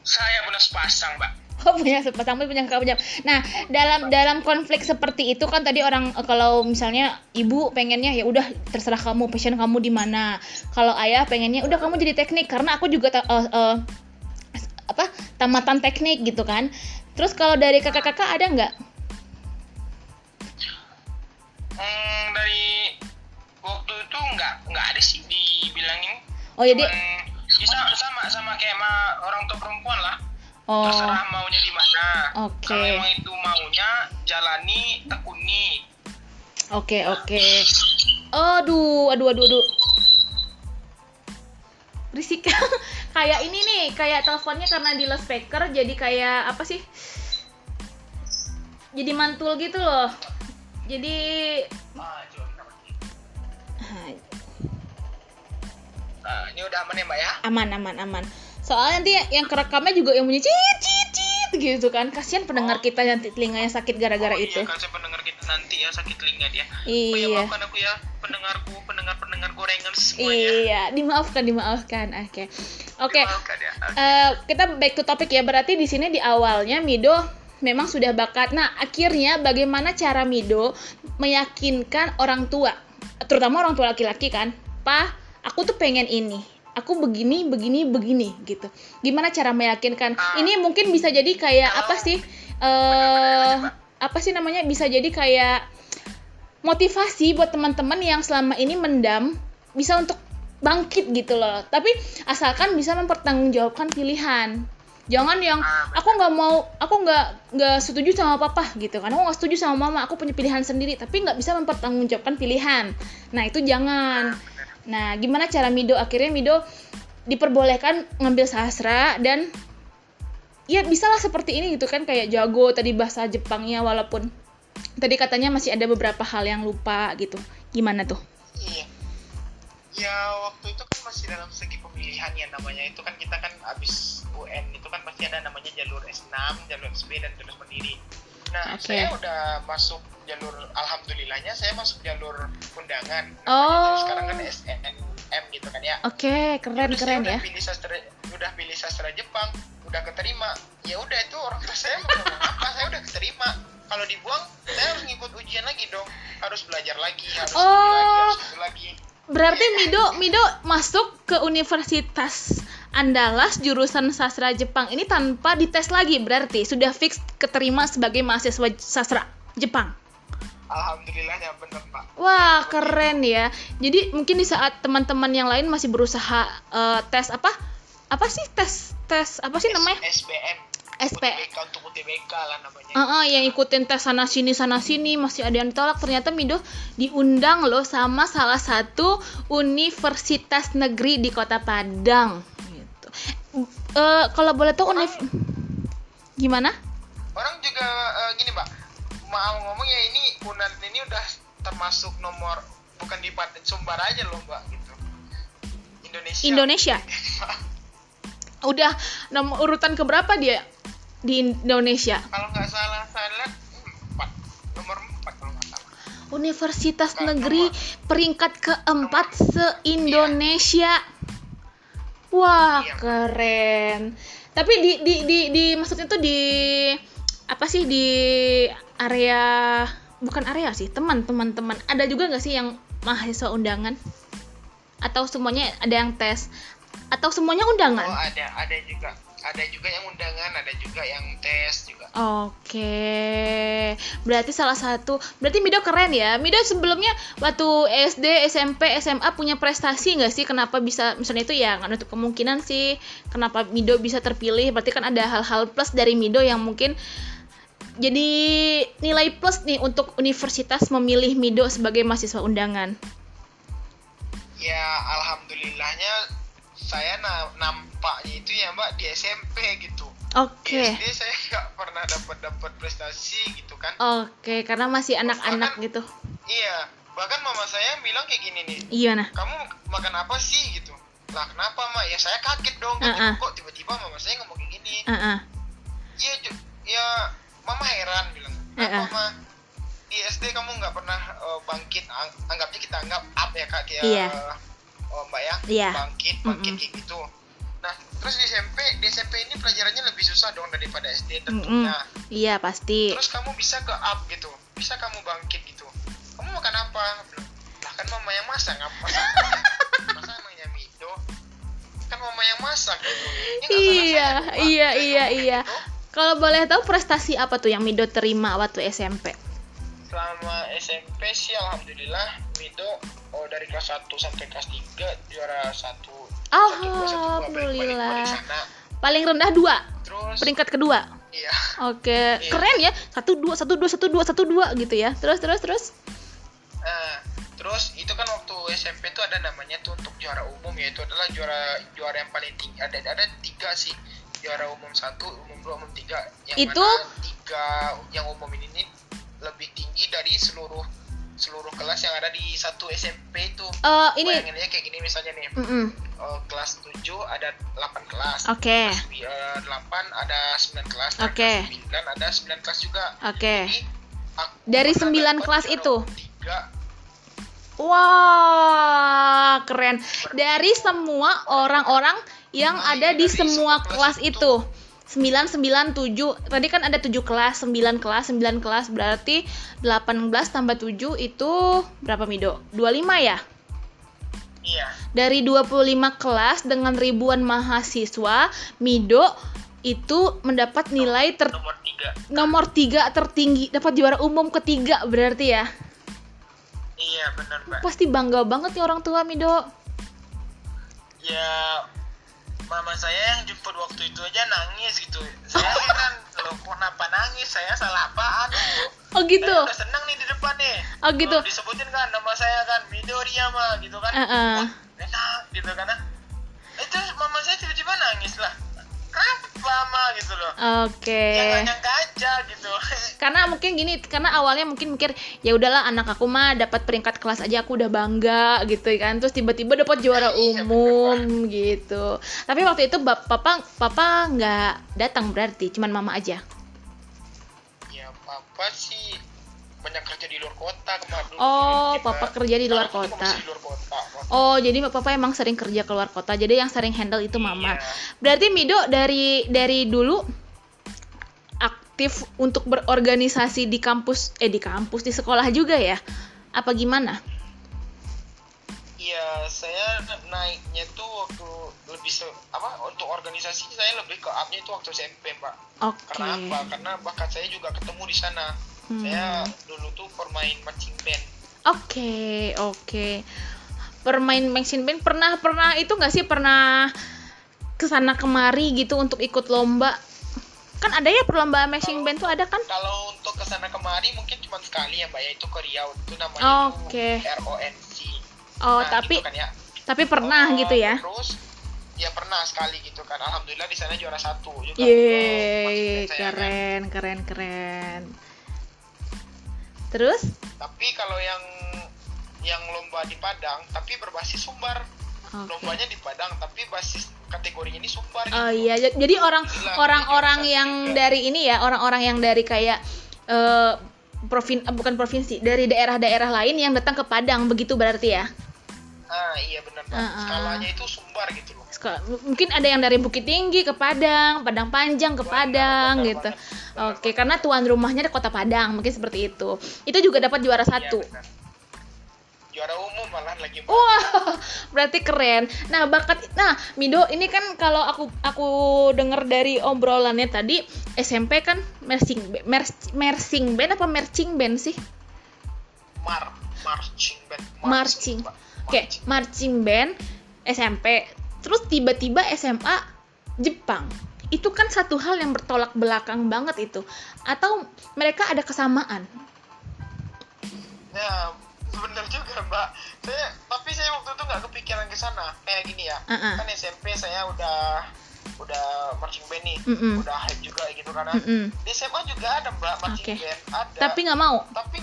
Saya punya sepasang, Mbak. Oh, punya sepasang, punya kakak punya. Nah, dalam konflik seperti itu kan tadi orang kalau misalnya ibu pengennya ya udah terserah kamu, passion kamu di mana. Kalau ayah pengennya udah kamu jadi teknik karena aku juga tamatan teknik gitu kan. Terus kalau dari kakak-kakak ada nggak? Dari waktu itu nggak ada sih dibilangin. Oh, jadi sama kayak orang tua perempuan lah. oh, Terserah maunya di mana. Oke. Kalau emang itu maunya jalani, tekuni. Oke. Aduh. Berisik. Kayak ini nih, kayak teleponnya karena di loudspeaker jadi kayak apa sih? Jadi mantul gitu loh. Jadi Ini udah aman ya, Mbak ya? aman. Soalnya nanti yang kerekamnya juga yang bunyi cit gitu kan. Kasihan pendengar kita nanti telinganya sakit gara-gara itu. Iya, kasihan pendengar kita nanti ya sakit telinga dia. Iya. Oh ya, maafkan aku ya pendengar gorengan semuanya. Iya, dimaafkan. Oke. Dimaafkan ya. Kita back to topic ya. Berarti di sini di awalnya Mido memang sudah bakat. Nah, akhirnya bagaimana cara Mido meyakinkan orang tua, terutama orang tua laki-laki kan, "Pa, aku tuh pengen ini. Aku begini gitu." Gimana cara meyakinkan? Ini mungkin bisa jadi kayak apa sih namanya? Bisa jadi kayak motivasi buat teman-teman yang selama ini mendam bisa untuk bangkit gitu loh. Tapi asalkan bisa mempertanggungjawabkan pilihan. Jangan yang aku nggak setuju sama papa gitu kan, aku nggak setuju sama mama, aku punya pilihan sendiri tapi nggak bisa mempertanggungjawabkan pilihan. Nah itu jangan. Nah gimana cara Mido akhirnya Mido diperbolehkan ngambil sastra dan ya bisalah seperti ini gitu kan, kayak jago tadi bahasa Jepangnya walaupun tadi katanya masih ada beberapa hal yang lupa gitu. Gimana tuh? Iya. Ya waktu itu kan masih dalam segi pemilihan ya, namanya itu kan kita kan abis UN itu kan pasti ada namanya jalur S6, jalur SB dan jalur mandiri. Nah saya udah masuk jalur, alhamdulillahnya saya masuk jalur undangan. Jalur sekarang kan SNM gitu kan ya. Oke, keren ya. Udah pilih sastra Jepang, udah keterima. Ya udah itu orang tua saya mau ngomong apa, saya udah keterima. Kalau dibuang saya harus ngikut ujian lagi dong, harus belajar lagi, harus ini lagi, harus itu lagi. Berarti Mido masuk ke Universitas Andalas jurusan sastra Jepang ini tanpa dites lagi, berarti sudah fix keterima sebagai mahasiswa sastra Jepang. Alhamdulillahnya bener Pak. Wah keren ya. Jadi mungkin di saat teman-teman yang lain masih berusaha tes apa sih tes apa sih namanya? SPM. Untuk UTBK lah namanya. Yang ikutin tes sana sini masih ada yang ditolak. Ternyata Mido diundang loh sama salah satu universitas negeri di Kota Padang gitu. Kalau boleh tahu gimana? Orang juga gini Mbak, mau ngomong ya ini UNAN ini udah termasuk nomor, bukan di Sumbar aja loh Mbak gitu. Indonesia. Udah nomor urutan keberapa dia di Indonesia? Kalau nggak salah saya lihat nomor 4 kalau nggak salah. Universitas Negeri peringkat keempat se-Indonesia. Wah keren. Tapi di maksudnya tuh di apa sih, di area, bukan area sih, teman-teman ada juga nggak sih yang mahasiswa undangan? Atau semuanya ada yang tes? Atau semuanya undangan? Oh ada juga yang undangan, ada juga yang tes juga. Oke. Berarti berarti Mido keren ya. Mido sebelumnya waktu SD, SMP, SMA punya prestasi nggak sih? Kenapa bisa, misalnya itu ya nggak nutup kemungkinan sih kenapa Mido bisa terpilih. Berarti kan ada hal-hal plus dari Mido yang mungkin jadi nilai plus nih untuk universitas memilih Mido sebagai mahasiswa undangan. Ya alhamdulillahnya saya nampaknya itu ya Mbak di SMP gitu. Oke. Di SD saya nggak pernah dapat prestasi gitu kan. Oke, karena masih anak-anak gitu. Iya, bahkan mama saya bilang kayak gini nih. Iya nah. Kamu makan apa sih gitu? Lah kenapa Mak? Ya saya kaget dong. Kok tiba-tiba mama saya ngomong kayak gini. Iya, ya mama heran bilang. Kenapa Ma? Di SD kamu nggak pernah bangkit, anggapnya kita anggap up ya Kak ya. Iya. Mbak ya, Iya. bangkit kayak gitu. Nah Terus di SMP ini pelajarannya lebih susah dong daripada SD tentunya. Iya pasti. Terus kamu bisa ke up gitu, bisa kamu bangkit gitu. Kamu makan apa? Lah kan mama yang masak, masa emangnya Mido? Kan mama yang masak gitu. Iya. Kalau boleh tahu prestasi apa tuh yang Mido terima waktu SMP? Selama SMP sih alhamdulillah Mido dari kelas 1 sampai kelas 3 juara 1. Alhamdulillah. Paling rendah 2. Terus peringkat kedua. Iya. Oke, iya. Keren ya. 1-2 gitu ya. Terus. Terus itu kan waktu SMP tuh ada namanya tuh untuk juara umum, yaitu adalah juara yang paling tinggi. Ada 3 sih. Juara umum 1, umum 2, umum 3. Yang itu mana 3 yang umum ini lebih tinggi dari seluruh kelas yang ada di satu SMP itu. Ini bayanginnya kayak gini misalnya nih. Kelas 7 ada 8 kelas. Oke. Kelas 8 ada 9 kelas. Oke. Kelas 9 ada 9 kelas juga. Oke. Jadi, dari 9 kelas itu. 3. Wah, keren. Dari semua orang-orang yang ada di semua kelas itu. 9, 9, 7. Tadi kan ada 7 kelas, 9 kelas, berarti 18 tambah 7 itu berapa, Mido? 25 ya? Iya. Dari 25 kelas dengan ribuan mahasiswa, Mido itu mendapat nilai nomor 3 tertinggi, dapat juara umum ketiga berarti ya? Iya, benar, Mbak. Pasti bangga banget nih orang tua, Mido. Ya, mama saya yang jemput waktu itu aja nangis gitu. Saya heran, loh kenapa nangis? Saya salah apaan gitu. Oh gitu. Saya udah seneng nih di depan nih. Oh gitu. Disebutin kan nama saya kan Midoriyama gitu kan. Enak gitu kan. Itu mama saya tiba-tiba nangis lah. Kenapa mama gitu loh. Oke. Jangan nyangka aja gitu. Karena mungkin gini, karena awalnya mungkin mikir ya udahlah anak aku mah dapat peringkat kelas aja aku udah bangga gitu kan. Terus tiba-tiba dapat juara umum gitu. Tapi waktu itu papa nggak datang berarti, cuman mama aja. Ya papa sih banyak kerja di luar kota kemarin. Papa kerja di luar kota. Oh, jadi papa emang sering kerja keluar kota. Jadi yang sering handle itu mama. Iya. Berarti Mido dari dulu aktif untuk berorganisasi di kampus di sekolah juga ya? Apa gimana? Iya, saya naiknya tuh waktu untuk organisasi saya lebih ke up-nya itu waktu SMP, Mbak. Oke. Kenapa? Karena bakat saya juga ketemu di sana. Saya dulu tuh pemain marching band. Oke. Permain marching band pernah itu nggak sih, pernah kesana kemari gitu untuk ikut lomba? Kan ada ya perlombaan marching band tuh ada kan? Kalau untuk kesana kemari mungkin cuma sekali ya, Mbak, ya, itu ke Riau, itu namanya RONC. Tapi gitu kan, ya. Tapi pernah gitu ya? Terus ya pernah sekali gitu kan. Alhamdulillah di sana juara 1 juga. Yeay, keren. Terus? Tapi kalau yang lomba di Padang tapi berbasis Sumbar. Lombanya di Padang tapi basis kategorinya ini Sumbar gitu. Oh iya, jadi orang-orang yang dari ini ya, orang-orang yang dari kayak bukan provinsi, dari daerah-daerah lain yang datang ke Padang begitu berarti ya? Iya benar, Pak. Skalanya itu Sumbar gitu loh. Mungkin ada yang dari Bukit Tinggi ke Padang Panjang ke Padang gitu. Oke, karena tuan rumahnya di Kota Padang, mungkin seperti itu. Itu juga dapat juara 1. Iya, juara umum malah lagi. Wah, berarti keren. Nah, Mido ini kan kalau aku dengar dari obrolannya tadi, SMP kan marching band apa marching band sih? Marching band. Oke, marching band SMP. Terus tiba-tiba SMA Jepang. Itu kan satu hal yang bertolak belakang banget itu. Atau mereka ada kesamaan? Ya, bener juga, Mbak. Tapi saya waktu itu nggak kepikiran ke sana. Kayak gini ya. Kan SMP saya udah marching band nih. Udah hype juga gitu karena di SMA juga ada, Mbak, marching band. Ada. Tapi nggak mau. Tapi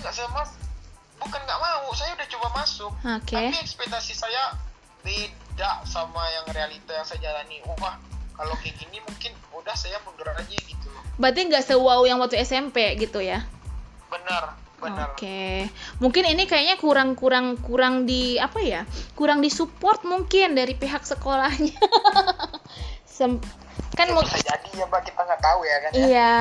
bukan nggak mau. Saya udah coba masuk. Tapi ekspektasi saya beda sama yang realita yang saya jalani. Wah, kalau kayak gini mungkin udah saya mundur aja gitu. Berarti nggak se-wow yang waktu SMP gitu ya? Benar. Oke. Mungkin ini kayaknya kurang kurang di support mungkin dari pihak sekolahnya. Kan bisa jadi ya Mbak, kita nggak tahu ya kan ya. iya,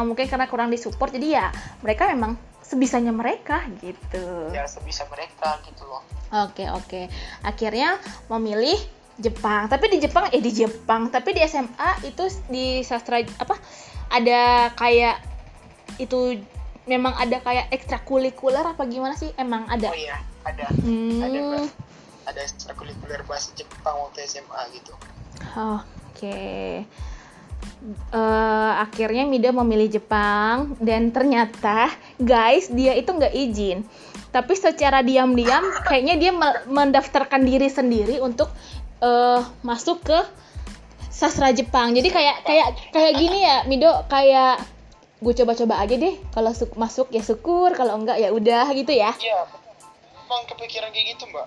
mungkin karena kurang disupport jadi ya mereka memang sebisanya mereka gitu. Ya sebisa mereka gitu loh. Oke. Akhirnya memilih Jepang. Tapi di Jepang, tapi di SMA itu di sastra apa? Ada kayak itu memang ada kayak ekstrakurikuler apa gimana sih? Emang ada? Oh iya, ada. Ada Mbak. Ada ekstrakurikuler bahasa Jepang waktu SMA gitu. Oke. Akhirnya Mida memilih Jepang dan ternyata guys dia itu nggak izin. Tapi secara diam-diam kayaknya dia mendaftarkan diri sendiri untuk masuk ke sastra Jepang. Jadi kayak gini ya, Mido, kayak gue coba-coba aja deh. Kalau masuk ya syukur, kalau enggak ya udah gitu ya. Iya. Emang kepikiran kayak gitu, Mbak.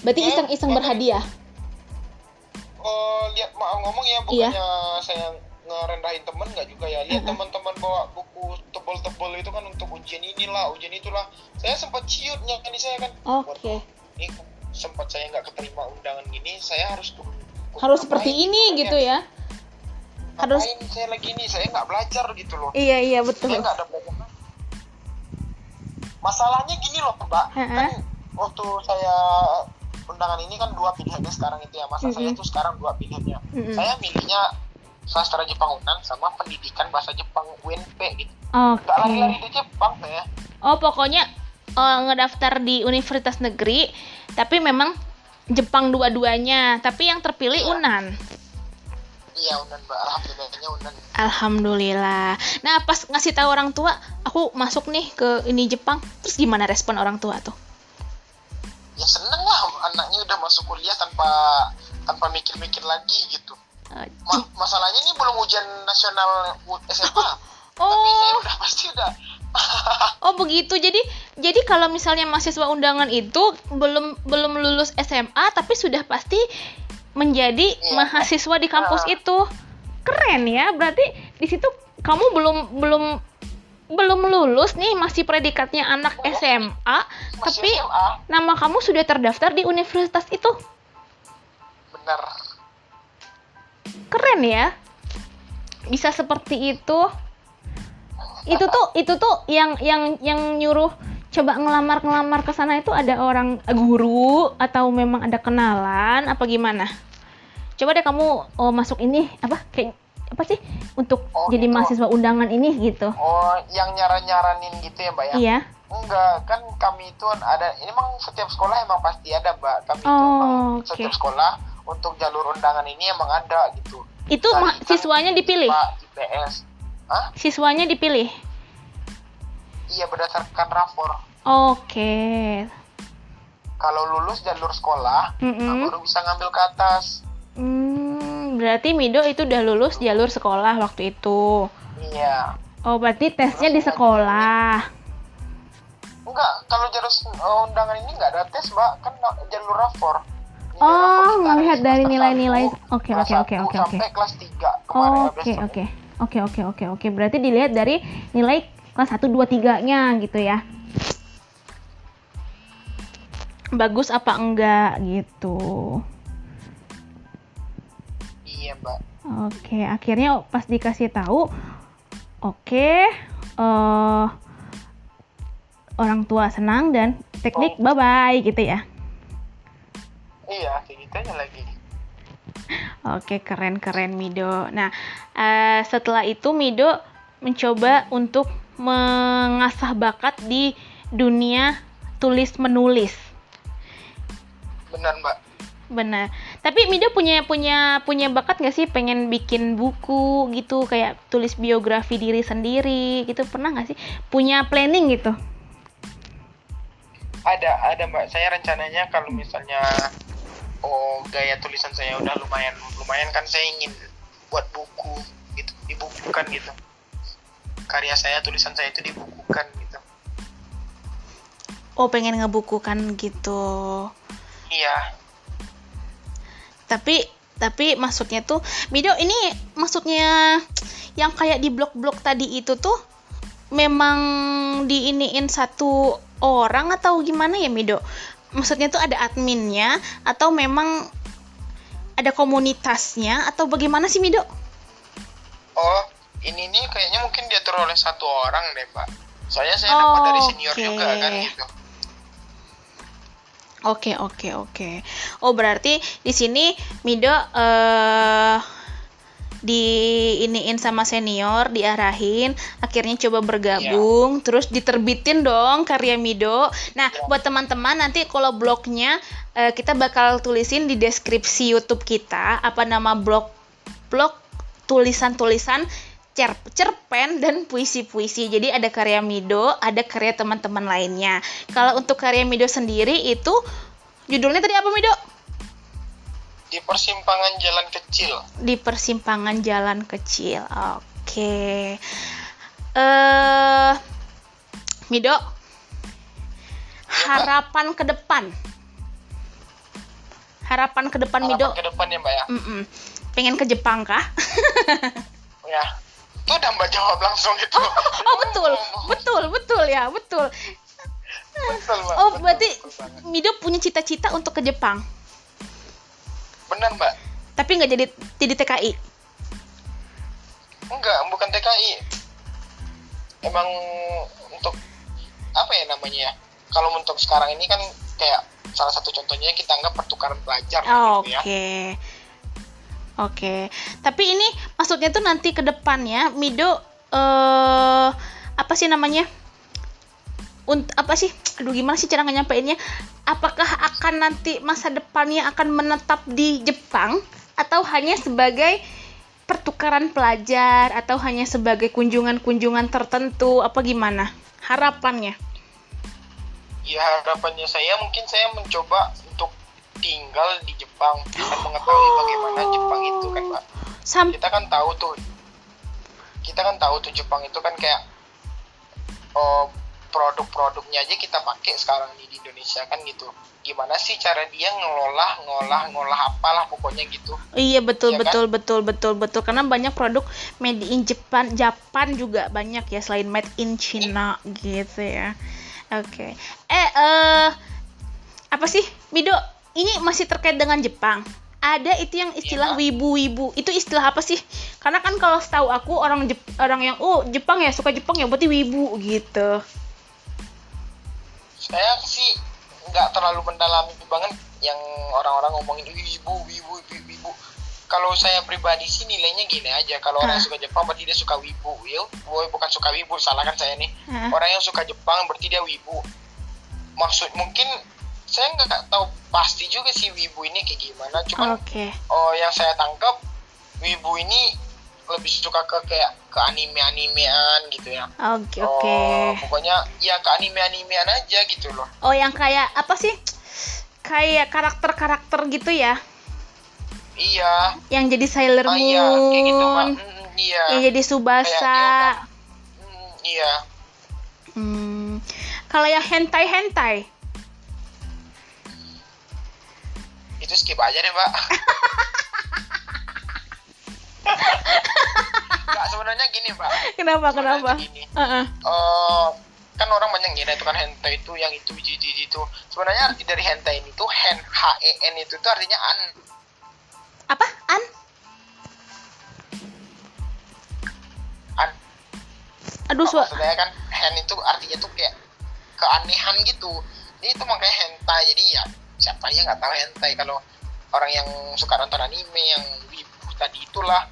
Berarti iseng-iseng berhadiah. Lihat ngomong ya, bukannya saya ngerendahin temen, nggak juga ya. Lihat teman-teman bawa buku tebal-tebal itu kan untuk ujian inilah, ujian itulah. Saya sempat ciut nyanyi saya kan. Oke. Ini sempat saya nggak keterima undangan gini, saya harus seperti ini gitu ya. Harus saya lagi ini, saya nggak belajar gitu loh. Iya betul. Saya nggak ada belajar. Masalahnya gini loh Mbak, kan waktu saya undangan ini kan 2 pilihannya sekarang itu ya, saya tuh sekarang 2 pilihannya. Saya milihnya sastra Jepang Unan sama pendidikan bahasa Jepang UNP gitu. Nggak lari-lari di Jepang saya. Oh pokoknya ngedaftar di universitas negeri, tapi memang Jepang dua-duanya, tapi yang terpilih Unan. Iya Unan Mbak, alhamdulillahnya Unan. Alhamdulillah. Nah pas ngasih tahu orang tua, aku masuk nih ke ini Jepang, terus gimana respon orang tua tuh? Ya seneng lah, anaknya udah masuk kuliah tanpa mikir-mikir lagi gitu. Masalahnya ini belum ujian nasional SMA. Tapi saya udah pasti udah. Oh begitu. Jadi kalau misalnya mahasiswa undangan itu belum lulus SMA tapi sudah pasti menjadi mahasiswa di kampus itu. Keren ya. Berarti di situ kamu belum lulus nih, masih predikatnya anak SMA, tapi SMA. Nama kamu sudah terdaftar di universitas itu. Benar. Keren ya. Bisa seperti itu. Itu tuh yang nyuruh coba ngelamar ke sana itu ada orang guru atau memang ada kenalan apa gimana? Coba deh kamu masuk ini kayak apa sih untuk jadi mahasiswa undangan ini gitu. Yang nyaranin gitu ya Mbak ya? Iya. Enggak, kan kami itu ada, ini emang setiap sekolah emang pasti ada Mbak. Kami itu emang setiap sekolah untuk jalur undangan ini emang ada gitu. Itu siswanya dipilih? IPS. Siswanya dipilih? Iya, berdasarkan rapor. Oke. Kalau lulus jalur sekolah, baru bisa ngambil ke atas. Berarti Mido itu udah lulus jalur sekolah waktu itu. Iya. Oh, berarti tesnya di sekolah. Enggak, kalau jalur undangan ini enggak ada tes, Mbak. Kan jalur rapor. Melihat dari nilai-nilai. Oke. Sampai kelas 3 kemarin. Oke. Berarti dilihat dari nilai kelas 1 2 3-nya gitu ya. Bagus apa enggak gitu. Iya, Mbak. Oke, akhirnya pas dikasih tahu, orang tua senang dan teknik bye-bye gitu ya. Iya, kayak gitu aja lagi. Oke, keren Mido. Nah, setelah itu Mido mencoba untuk mengasah bakat di dunia tulis menulis. Benar, Mbak. Benar. Tapi Mido punya bakat nggak sih pengen bikin buku gitu, kayak tulis biografi diri sendiri gitu, pernah nggak sih? Punya planning gitu? Ada Mbak. Saya rencananya kalau misalnya gaya tulisan saya udah lumayan kan, saya ingin buat buku gitu, dibukukan gitu. Karya saya, tulisan saya itu dibukukan gitu. Oh, pengen ngebukukan gitu. Iya. Tapi maksudnya tuh, Mido ini maksudnya yang kayak di blog-blog tadi itu tuh memang diiniin satu orang atau gimana ya Mido? Maksudnya tuh ada adminnya atau memang ada komunitasnya atau bagaimana sih, Mido? Oh, ini nih kayaknya mungkin diatur oleh satu orang deh, Mbak. Soalnya saya dapat dari senior juga kan gitu. Oke. Oh, berarti di sini Mido diiniin sama senior, diarahin, akhirnya coba bergabung, terus diterbitin dong karya Mido. Nah, buat teman-teman nanti kalau blognya kita bakal tulisin di deskripsi YouTube kita apa nama blog tulisan-tulisan cerpen dan puisi-puisi. Jadi ada karya Mido, ada karya teman-teman lainnya. Kalau untuk karya Mido sendiri itu judulnya tadi apa, Mido? Di persimpangan jalan kecil. Di persimpangan jalan kecil. Oke. Mido, harapan ke depan. Harapan ke depan, Mido. Harapan ke depan ya, Mbak ya. Pengen ke Jepang kah? Ya. Itu udah Mbak jawab langsung itu. Betul ya, betul. Betul, Mbak. Oh, berarti Mido punya cita-cita untuk ke Jepang. Benar, Mbak. Tapi nggak jadi TKI? Enggak, bukan TKI. Emang untuk apa ya namanya ya? Kalau untuk sekarang ini kan kayak salah satu contohnya kita anggap pertukaran pelajar gitu ya. Oke. Tapi ini maksudnya tuh nanti ke depannya Mido apa sih namanya? Apa sih? Aduh, gimana sih cara nyampainnya? Apakah akan nanti masa depannya akan menetap di Jepang atau hanya sebagai pertukaran pelajar atau hanya sebagai kunjungan-kunjungan tertentu, apa gimana harapannya? Ya, harapannya saya mungkin saya mencoba untuk tinggal di Jepang dan mengetahui bagaimana Jepang itu kan, Mbak. Kita kan tahu tuh Jepang itu kan kayak produk-produknya aja kita pakai sekarang di Indonesia kan gitu. Gimana sih cara dia ngolah apalah pokoknya gitu. Iya, betul ya betul, kan? Karena banyak produk made in Japan juga banyak ya selain made in China gitu ya. Oke. Apa sih, Mido? Ini masih terkait dengan Jepang. Ada itu yang istilah wibu-wibu. Itu istilah apa sih? Karena kan kalau setahu aku orang yang Jepang ya, suka Jepang ya berarti wibu gitu. Saya sih nggak terlalu mendalami banget yang orang-orang ngomongin wibu. Kalau saya pribadi sih nilainya gini aja. Kalau orang yang suka Jepang berarti dia suka wibu. Bukan suka wibu, salah kan saya nih. Orang yang suka Jepang berarti dia wibu. Maksud mungkin saya nggak tahu pasti juga sih wibu ini kayak gimana. Cuman yang saya tangkap wibu ini lebih suka ke anime-animean gitu ya. Pokoknya ya ke anime-animean aja gitu loh. Oh, yang kayak apa sih? Kayak karakter-karakter gitu ya? Iya. Yang jadi Sailor Moon. Iya, kayak gitu, Mbak. Iya. Yang jadi Tsubasa. Iya. Kalau yang hentai? Itu skip aja deh, Mbak. Nggak, sebenarnya gini, Mbak. Kenapa? Gini. Kan orang banyak ngira itu kan hentai itu yang itu. Sebenarnya arti dari hentai ini tuh HEN itu tuh artinya an. Apa? An? Aduh, maksudnya kan hen itu artinya tuh kayak keanehan gitu. Ini itu makanya hentai. Jadi ya siapa yang nggak tahu hentai kalau orang yang suka nonton anime yang wibu tadi itulah.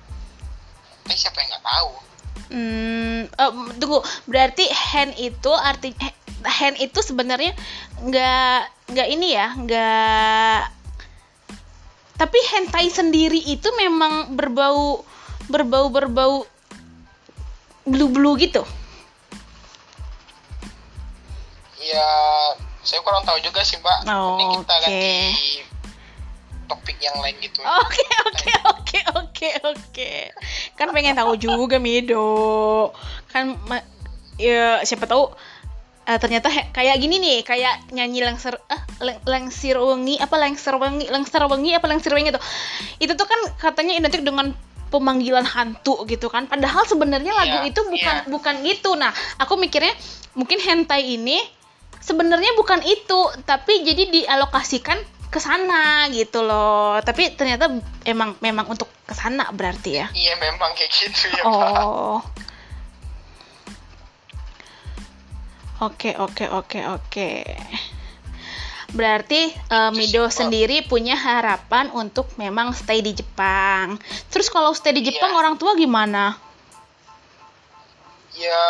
Siapa yang nggak tahu? Tunggu, berarti hen itu sebenarnya nggak ini ya, nggak. Tapi hentai sendiri itu memang berbau blue gitu. Ya, saya kurang tahu juga sih, Mbak. Ini kita ganti topik yang lain gitu. Oke. Kan pengen tahu juga, Mido. Kan ya siapa tahu ternyata kayak gini nih, kayak nyanyi lengser wengi tuh. Itu tuh kan katanya identik dengan pemanggilan hantu gitu kan. Padahal sebenarnya lagu itu bukan gitu. Nah, aku mikirnya mungkin hentai ini sebenarnya bukan itu, tapi jadi dialokasikan kesana gitu loh. Tapi ternyata memang untuk kesana berarti ya. Iya memang kayak gitu ya Pak. Oh. Oke. Berarti Mido sendiri punya harapan untuk memang stay di Jepang. Terus kalau stay di Jepang orang tua gimana? Ya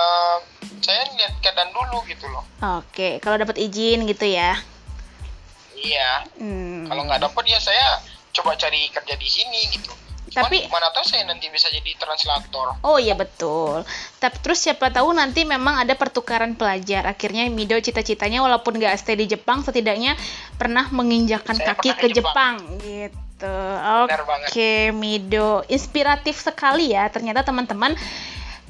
saya lihat keadaan dulu gitu loh. Oke, kalau dapat izin gitu ya. Iya. Kalau nggak dapat ya saya coba cari kerja di sini gitu. Tapi mana tahu saya nanti bisa jadi translator. Oh iya betul. Tapi terus siapa tahu nanti memang ada pertukaran pelajar. Akhirnya Mido cita-citanya walaupun nggak stay di Jepang, setidaknya pernah menginjakkan Saya kaki pernah ke ke Jepang. gitu. Benar banget. Oke, Mido, inspiratif sekali ya. Ternyata teman-teman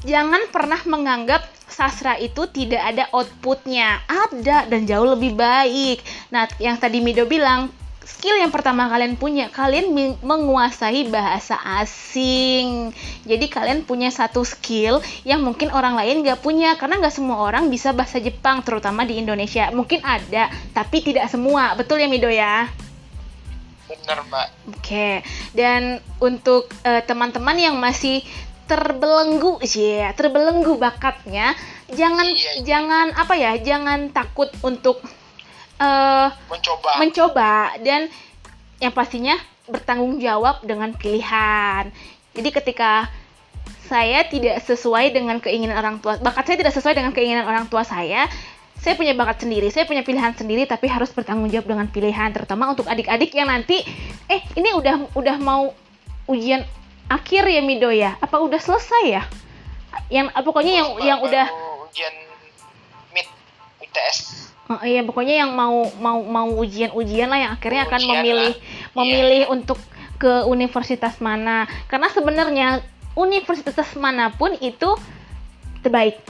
jangan pernah menganggap sastra itu tidak ada outputnya. Ada dan jauh lebih baik. Nah, yang tadi Mido bilang, skill yang pertama kalian punya, kalian menguasai bahasa asing. Jadi kalian punya satu skill yang mungkin orang lain nggak punya, karena nggak semua orang bisa bahasa Jepang, terutama di Indonesia. Mungkin ada, tapi tidak semua. Betul ya Mido ya? Benar Mbak. Oke. Dan untuk teman-teman yang masih terbelenggu bakatnya, jangan takut untuk mencoba, dan yang pastinya bertanggung jawab dengan pilihan. Jadi ketika saya tidak sesuai dengan keinginan orang tua, bakat saya tidak sesuai dengan keinginan orang tua saya punya bakat sendiri, saya punya pilihan sendiri, tapi harus bertanggung jawab dengan pilihan, terutama untuk adik-adik yang nanti ini udah mau ujian akhir ya Mido ya? Apa udah selesai ya? Pokoknya yang udah ujian mid UTS. Oh iya, pokoknya yang mau ujian lah, yang akhirnya akan memilih untuk ke universitas mana. Karena sebenarnya universitas manapun itu baik.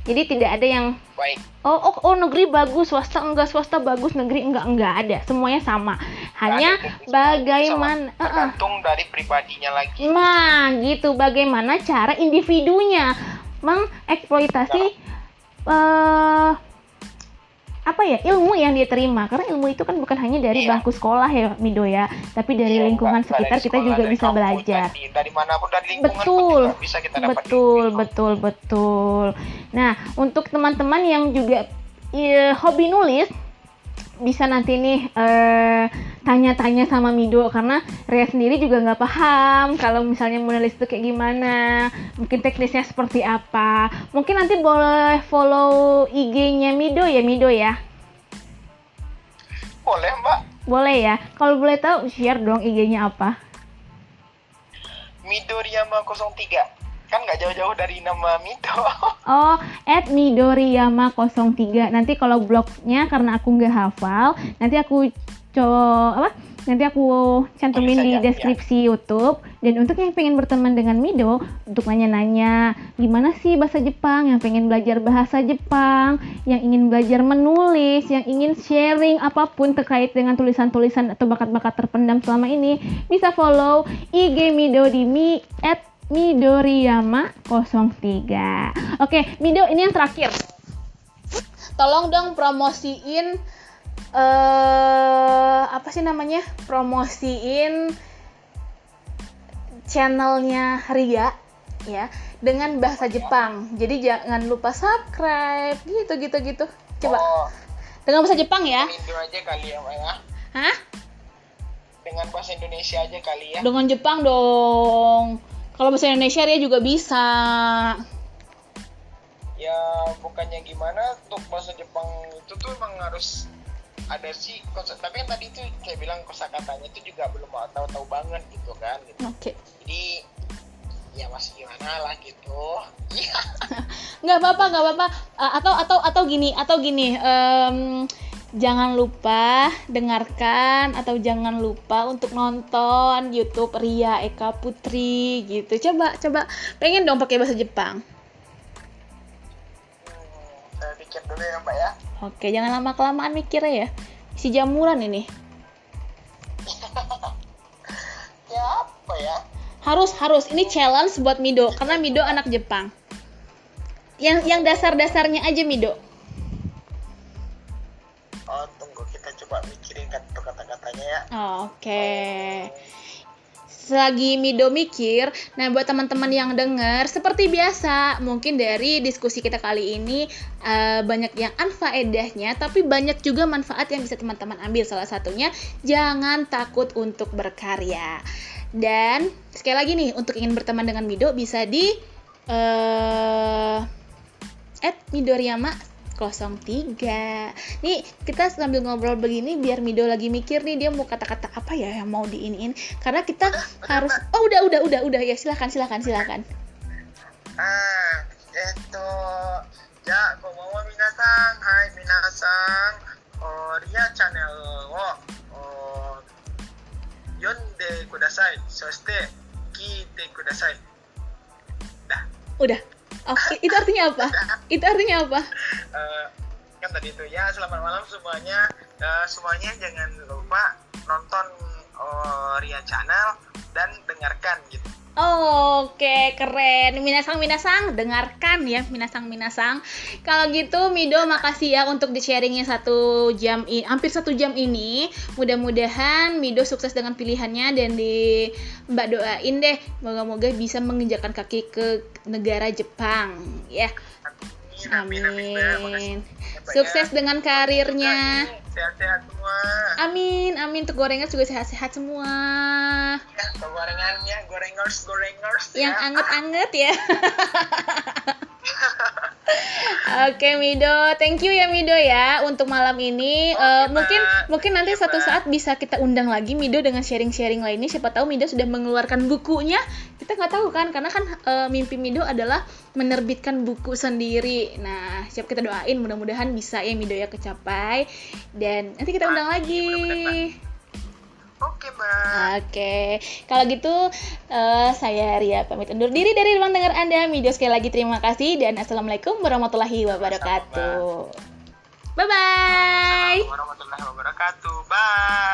Jadi tidak ada yang baik. Oh negeri bagus, swasta enggak, swasta bagus, negeri enggak ada. Semuanya sama. Hanya bagaimana tergantung dari pribadinya lagi. Nah, gitu, bagaimana cara individunya mengeksploitasi ilmu yang dia terima, karena ilmu itu kan bukan hanya dari bangku sekolah ya Mido ya, tapi dari lingkungan sekitar kita juga bisa belajar. Dari manapun, dari lingkungan bisa kita dapat betul. Nah, untuk teman-teman yang juga hobi nulis, bisa nanti nih tanya-tanya sama Mido, karena Rea sendiri juga nggak paham kalau misalnya menulis itu kayak gimana, mungkin teknisnya seperti apa. Mungkin nanti boleh follow IG-nya Mido ya? Boleh Mbak. Boleh ya. Kalau boleh tahu share dong IG-nya apa? Midoriyama 03. Kan nggak jauh-jauh dari nama Mido. Oh, @midoriyama03. Nanti kalau blognya, karena aku nggak hafal, nanti aku cantumin di deskripsi YouTube. Dan untuk yang pengen berteman dengan Mido, untuk nanya-nanya gimana sih bahasa Jepang, yang pengen belajar bahasa Jepang, yang ingin belajar menulis, yang ingin sharing apapun terkait dengan tulisan-tulisan atau bakat-bakat terpendam selama ini, bisa follow IG Mido di Midoriyama 03. Oke, Mido, ini yang terakhir. Tolong dong promosiin promosiin channelnya Ria ya dengan bahasa Jepang. Jadi jangan lupa subscribe gitu. Coba. Dengan bahasa Jepang ya. Indo aja kali ya, Mbak ya. Hah? Dengan bahasa Indonesia aja kali ya. Dengan Jepang dong. Kalau bahasa Indonesia Ria juga bisa. Ya bukannya gimana, untuk bahasa Jepang itu tuh emang harus ada sih konsep, tapi yang tadi tuh kayak bilang kosakatanya itu juga belum tahu banget gitu kan gitu. Oke. Jadi ya masih gimana lah gitu. Iya. Nggak apa-apa. Atau gini. Jangan lupa dengarkan atau jangan lupa untuk nonton YouTube Ria Eka Putri gitu. Coba pengen dong pakai bahasa Jepang. Saya pikir dulu ya Mbak ya. Oke, jangan lama-kelamaan mikirnya ya. Si jamuran ini. Ya apa ya? Harus ini challenge buat Mido karena Mido anak Jepang. Yang dasar-dasarnya aja Mido. Oh, tunggu tunggu kita coba mikirin kata-katanya ya. Oke. Selagi Mido mikir, nah buat teman-teman yang dengar, seperti biasa, mungkin dari diskusi kita kali ini banyak yang anfaedahnya, tapi banyak juga manfaat yang bisa teman-teman ambil. Salah satunya, jangan takut untuk berkarya. Dan sekali lagi nih, untuk ingin berteman dengan Mido bisa di @midoriyama 03. Nih kita sambil ngobrol begini biar Mido lagi mikir nih dia mau kata-kata apa ya yang mau diiniin, karena kita harus udah ya, silakan. Ya, konbanwa minasan. Hai minasan. Ria channel wo yonde kudasai. Soshite kiite kudasai. Udah. Oke, itu artinya apa? Kan tadi itu ya, selamat malam semuanya. Semuanya jangan lupa nonton Ria Channel dan dengarkan gitu. Oke, keren. Minasang, dengarkan ya, minasang. Kalau gitu, Mido makasih ya untuk di-sharingnya hampir 1 jam ini. Mudah-mudahan Mido sukses dengan pilihannya dan Mbak doain deh, moga-moga bisa menginjakkan kaki ke negara Jepang, ya. Amin. Sukses dengan karirnya. Sehat-sehat semua. Amin. Untuk gorengers juga sehat-sehat semua. Ya, gorengannya, gorengers. Yang anget-anget ya. Oke Mido, thank you ya Mido ya untuk malam ini. Mungkin nanti suatu saat bisa kita undang lagi Mido dengan sharing-sharing lainnya. Siapa tahu Mido sudah mengeluarkan bukunya. Kita nggak tahu kan, karena kan mimpi Mido adalah menerbitkan buku sendiri. Nah, siap kita doain mudah-mudahan bisa ya Mido ya kecapai. Dan nanti kita undang lagi. Oke, Mbak. Oke, kalau gitu saya Ria pamit undur diri dari ruang dengar Anda. Mido sekali lagi terima kasih dan assalamualaikum warahmatullahi wabarakatuh. Bye bye. Assalamualaikum warahmatullahi wabarakatuh. Bye.